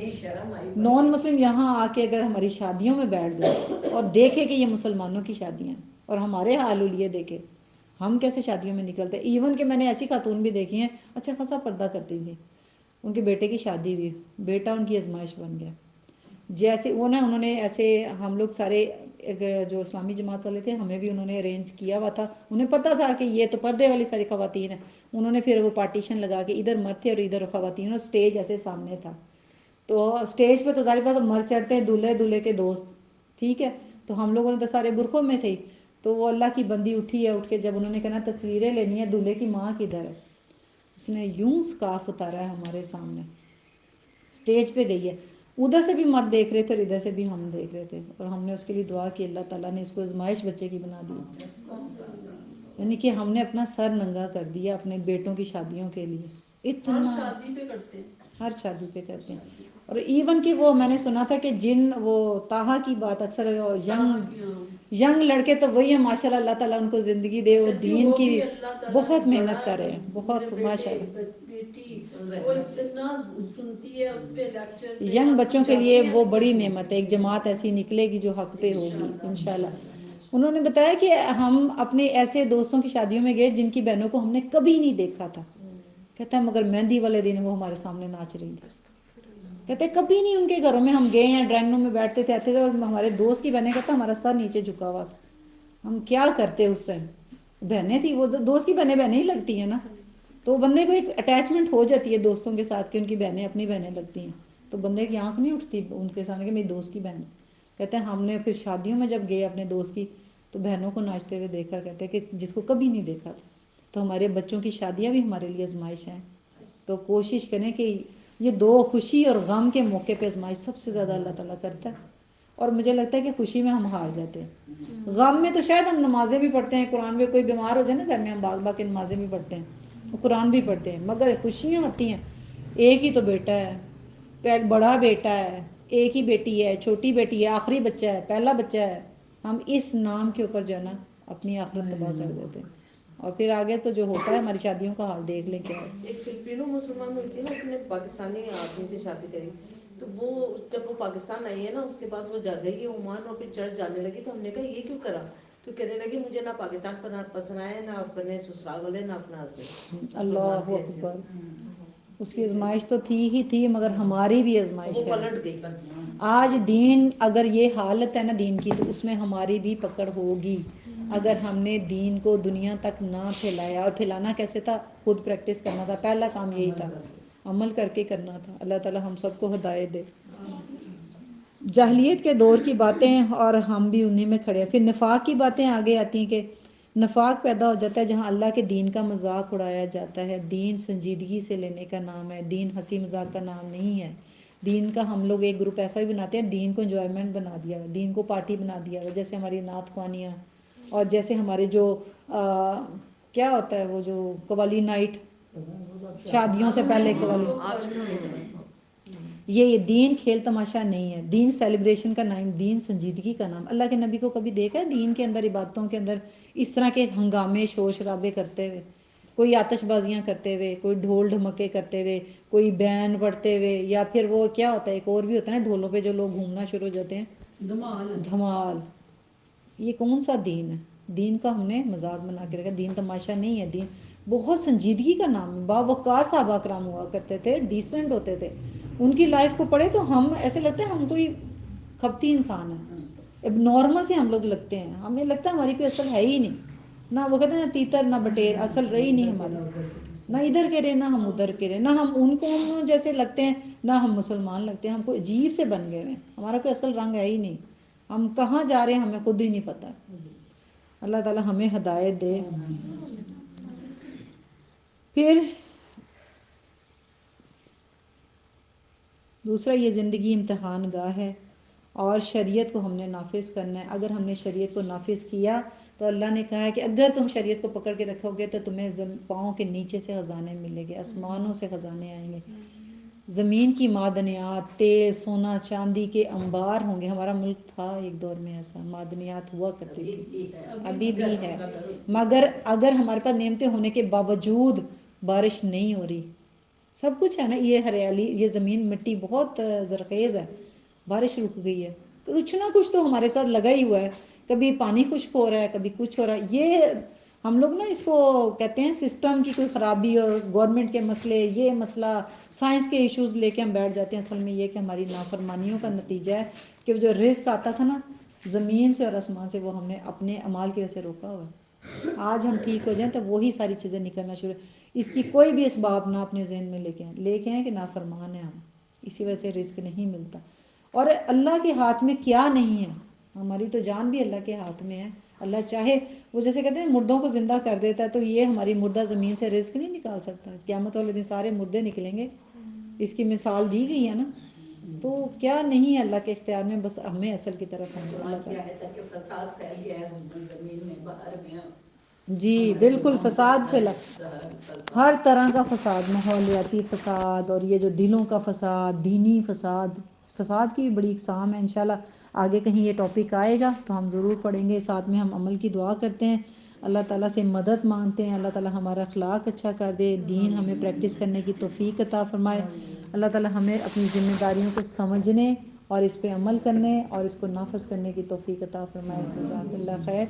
نان مسلم یہاں آ کے اگر ہماری شادیوں میں بیٹھ جائے اور دیکھے کہ یہ مسلمانوں کی شادیاں ہیں اور ہمارے حال الیے دیکھے ہم کیسے شادیوں میں نکلتے. ایون کہ میں نے ایسی خاتون بھی دیکھی ہیں اچھا خاصا پردہ کرتی تھی, ان کے بیٹے کی شادی ہوئی, بیٹا ان کی آزمائش بن گیا. جیسے انہوں نے ایسے ہم لوگ سارے جو اسلامی جماعت والے تھے ہمیں بھی انہوں نے ارینج کیا ہوا تھا, انہیں پتہ تھا کہ یہ تو پردے والی ساری خواتین ہیں. انہوں نے پھر وہ پارٹیشن لگا کے ادھر مرد تھے اور ادھر خواتین, اور اسٹیج ایسے سامنے تھا. تو اسٹیج پہ تو ظاہر بات مرد چڑھتے ہیں دولہے دولہے کے دوست, ٹھیک ہے, تو ہم لوگوں نے تو سارے برقعوں میں تھے. تو وہ اللہ کی بندی اٹھی ہے, اٹھ کے جب انہوں نے کہنا تصویریں لینی ہے دولہے کی ماں کدھر ہے, اس نے یوں سکارف اتارا ہے ہمارے سامنے, اسٹیج پہ گئی ہے. ادھر سے بھی مرد دیکھ رہے تھے اور ادھر سے بھی ہم دیکھ رہے تھے, اور ہم نے اس کے لیے دعا کی اللہ تعالیٰ نے اس کو آزمائش بچے کی بنا دی. یعنی کہ ہم نے اپنا سر ننگا کر دیا اپنے بیٹوں کی شادیوں کے لیے. اتنا شادی پہ کرتے ہیں, ہر شادی پہ کرتے ہیں. اور ایون کہ وہ میں نے سنا تھا کہ جن وہ طٰہٰ کی بات اکثر ینگ لڑکے تو وہی ہیں ماشاء اللہ, اللہ تعالیٰ ان کو زندگی دے, وہ دین کی بہت محنت کر رہے ہیں, بہت ماشاء اللہ. بیٹی وہ اتنا سنتی ہے اس پہ لیکچر پہ ینگ اور بچوں کے سمجھاتی لیے ہے. وہ بڑی نعمت ہے, ایک جماعت ایسی نکلے گی جو حق پہ ہوگی انشاءاللہ. انہوں نے بتایا کہ ہم اپنے ایسے دوستوں کی شادیوں میں گئے جن کی بہنوں کو ہم نے کبھی نہیں دیکھا تھا. کہتا ہے مگر مہندی والے دن وہ ہمارے سامنے ناچ رہی تھی. کہتے کبھی نہیں ان کے گھروں میں ہم گئے ہیں, ڈرائنگ روم میں بیٹھتے تھے آتے تھے, اور ہمارے دوست کی بہنیں کہتا ہمارا سر نیچے جھکا ہوا تھا. ہم کیا کرتے اس ٹائم, بہنیں تھیں وہ, دوست کی بہنیں ہی لگتی ہیں نا, تو بندے کو ایک اٹیچمنٹ ہو جاتی ہے دوستوں کے ساتھ کہ ان کی بہنیں اپنی بہنیں لگتی ہیں, تو بندے کی آنکھ نہیں اٹھتی ان کے سامنے کہ میری دوست کی بہن. کہتے ہیں ہم نے پھر شادیوں میں جب گئے اپنے دوست کی تو بہنوں کو ناچتے ہوئے دیکھا, کہتے ہیں کہ جس کو کبھی نہیں دیکھا تھا. تو ہمارے بچوں کی شادیاں بھی ہمارے لیے آزمائش ہیں, تو کوشش کریں کہ یہ دو خوشی اور غم کے موقع پہ آزمائش سب سے زیادہ اللہ تعالیٰ کرتا ہے. اور مجھے لگتا ہے کہ خوشی میں ہم ہار جاتے ہیں, غم میں تو شاید ہم نمازیں بھی پڑھتے ہیں, قرآن میں کوئی بیمار ہو جائے نا گھر میں ہم باغ کے نمازیں بھی پڑھتے ہیں, قرآن بھی پڑھتے ہیں, مگر خوشیاں ہوتی ہیں. ایک ہی تو بیٹا ہے, بڑا بیٹا ہے, ایک ہی بیٹی ہے, چھوٹی بیٹی ہے, آخری بچہ ہے, پہلا بچہ ہے, ہم اس نام کے اوپر جو ہے نا اپنی آخرت تباہ کر دیتے ہیں. اور پھر آگے تو جو ہوتا ہے ہماری شادیوں کا حال دیکھ لیں کیا ہے. ایک فلپینو مسلمان ہوئی تھی نا, اس نے پاکستانی آدمی سے شادی کری, تو وہ جب وہ پاکستان آئی ہے نا اس کے بعد وہ جا گئی عمان اور پھر چرچ جانے لگی. تو ہم نے کہا یہ کیوں کرا, تو کہنے لگی مجھے نہ پاکستان پر پسند آیا, نہ اپنے سسرال والے, نہ اپنا ہسبینڈ. اللہ اکبر, اس کی آزمائش تو تھی ہی تھی, مگر ہماری بھی آزمائش وہ ہے. پلٹ گئی. آج دین اگر یہ حالت ہے نا دین کی, تو اس میں ہماری بھی پکڑ ہوگی اگر ہم نے دین کو دنیا تک نہ پھیلایا. اور پھیلانا کیسے تھا, خود پریکٹس کرنا تھا, پہلا کام یہی تھا, عمل کر کے کرنا تھا. اللہ تعالی ہم سب کو ہدایت دے. جاہلیت کے دور کی باتیں اور ہم بھی انہی میں کھڑے ہیں. پھر نفاق کی باتیں آگے آتی ہیں کہ نفاق پیدا ہو جاتا ہے جہاں اللہ کے دین کا مذاق اڑایا جاتا ہے. دین سنجیدگی سے لینے کا نام ہے, دین ہنسی مذاق کا نام نہیں ہے. دین کا ہم لوگ ایک گروپ ایسا بھی بناتے ہیں, دین کو انجوائمنٹ بنا دیا ہوا, دین کو پارٹی بنا دیا ہوا, جیسے ہماری نعت خوانیاں, اور جیسے ہمارے جو کیا ہوتا ہے وہ جو قوالی نائٹ, شادیوں سے پہلے قوالی. یہ دین کھیل تماشا نہیں ہے, دین سیلیبریشن کا نام, دین سنجیدگی کا نام. اللہ کے نبی کو کبھی دیکھا ہے دین کے اندر, عبادتوں کے اندر اس طرح کے ہنگامے شور شرابے کرتے ہوئے, کوئی آتش بازیاں کرتے ہوئے, کوئی ڈھول ڈھمکے کرتے ہوئے, کوئی بین پڑھتے ہوئے, یا پھر وہ کیا ہوتا ہے ایک اور بھی ہوتا ہے نا ڈھولوں پہ جو لوگ گھومنا شروع ہو جاتے ہیں, دھمال. یہ کون سا دین ہے؟ دین کا ہم نے مذاق بنا کے رکھا. دین تماشا نہیں ہے, دین بہت سنجیدگی کا نام ہے. باوقار صحابہ کرام ہوا کرتے تھے, ڈیسنٹ ہوتے تھے. ان کی لائف کو پڑھے تو ہم ایسے لگتا ہے ہم کوئی کھپتی انسان ہیں, اب نارمل سے ہم لوگ لگتے ہیں, ہمیں لگتا ہے ہماری کوئی اصل ہے ہی نہیں. نہ وہ کہتے ہیں نہ تیتر نہ بٹیر, اصل رہی نہیں ہماری, نہ ادھر کے رہے نہ ہم ادھر کے رہے, نہ ہم ان قوموں جیسے لگتے ہیں نہ ہم مسلمان لگتے ہیں. ہم کو عجیب سے بن گئے ہیں, ہمارا کوئی اصل رنگ ہے ہی نہیں. ہم کہاں جا رہے ہیں ہمیں خود ہی نہیں پتہ. اللہ تعالی ہمیں ہدایت دے. پھر دوسرا, یہ زندگی امتحان گاہ ہے اور شریعت کو ہم نے نافذ کرنا ہے. اگر ہم نے شریعت کو نافذ کیا تو اللہ نے کہا ہے کہ اگر تم شریعت کو پکڑ کے رکھو گے تو تمہیں پاؤں کے نیچے سے خزانے ملیں گے, آسمانوں سے خزانے آئیں گے, زمین کی معدنیات, تیل سونا چاندی کے انبار ہوں گے. ہمارا ملک تھا ایک دور میں ایسا, معدنیات ہوا کرتی تھی, ابھی بھی ہے. مگر اگر ہمارے پاس نعمتیں ہونے کے باوجود بارش نہیں ہو رہی سب کچھ ہے نا، یہ ہریالی، یہ زمین مٹی بہت زرخیز ہے، بارش رک گئی ہے، کچھ نہ کچھ تو ہمارے ساتھ لگا ہی ہوا ہے، کبھی پانی خشک ہو رہا ہے، کبھی کچھ ہو رہا ہے. یہ ہم لوگ نا اس کو کہتے ہیں سسٹم کی کوئی خرابی اور گورنمنٹ کے مسئلے، یہ مسئلہ سائنس کے ایشوز لے کے ہم بیٹھ جاتے ہیں. اصل میں یہ کہ ہماری نافرمانیوں کا نتیجہ ہے کہ جو رزق آتا تھا نا زمین سے اور آسمان سے، وہ ہم نے اپنے اعمال کی وجہ سے روکا ہوا ہے. آج ہم ٹھیک ہو جائیں تو وہی ساری چیزیں نکلنا شروع. اس کی کوئی بھی اسباب نہ اپنے ذہن میں لے کے ہیں کہ نافرمان ہیں ہم، اسی وجہ سے رزق نہیں ملتا. اور اللہ کے ہاتھ میں کیا نہیں ہے، ہماری تو جان بھی اللہ کے ہاتھ میں ہے. اللہ چاہے وہ جیسے کہتے ہیں مردوں کو زندہ کر دیتا ہے، تو یہ ہماری مردہ زمین سے رزق نہیں نکال سکتا. قیامت والے دن سارے مردے نکلیں گے، اس کی مثال دی گئی ہے نا. تو کیا نہیں ہے اللہ کے اختیار میں، بس ہمیں اصل کی طرف ہم اللہ قرآن کیا تعالیٰ. ہے تھا کہ فساد پھیل گیا ہے زمین میں، باہر میں، جی بالکل فساد پھیلا، ہر فساد. طرح کا فساد، ماحولیاتی فساد، اور یہ جو دلوں کا فساد، دینی فساد. فساد کی بھی بڑی اقسام ہے. انشاءاللہ آگے کہیں یہ ٹاپک آئے گا تو ہم ضرور پڑھیں گے. ساتھ میں ہم عمل کی دعا کرتے ہیں، اللہ تعالیٰ سے مدد مانگتے ہیں، اللہ تعالیٰ ہمارا اخلاق اچھا کر دے، دین ہمیں پریکٹس کرنے کی توفیق عطا فرمائے. اللہ تعالیٰ ہمیں اپنی ذمہ داریوں کو سمجھنے اور اس پہ عمل کرنے اور اس کو نافذ کرنے کی توفیق عطا فرمائے. جزاک اللہ خیر.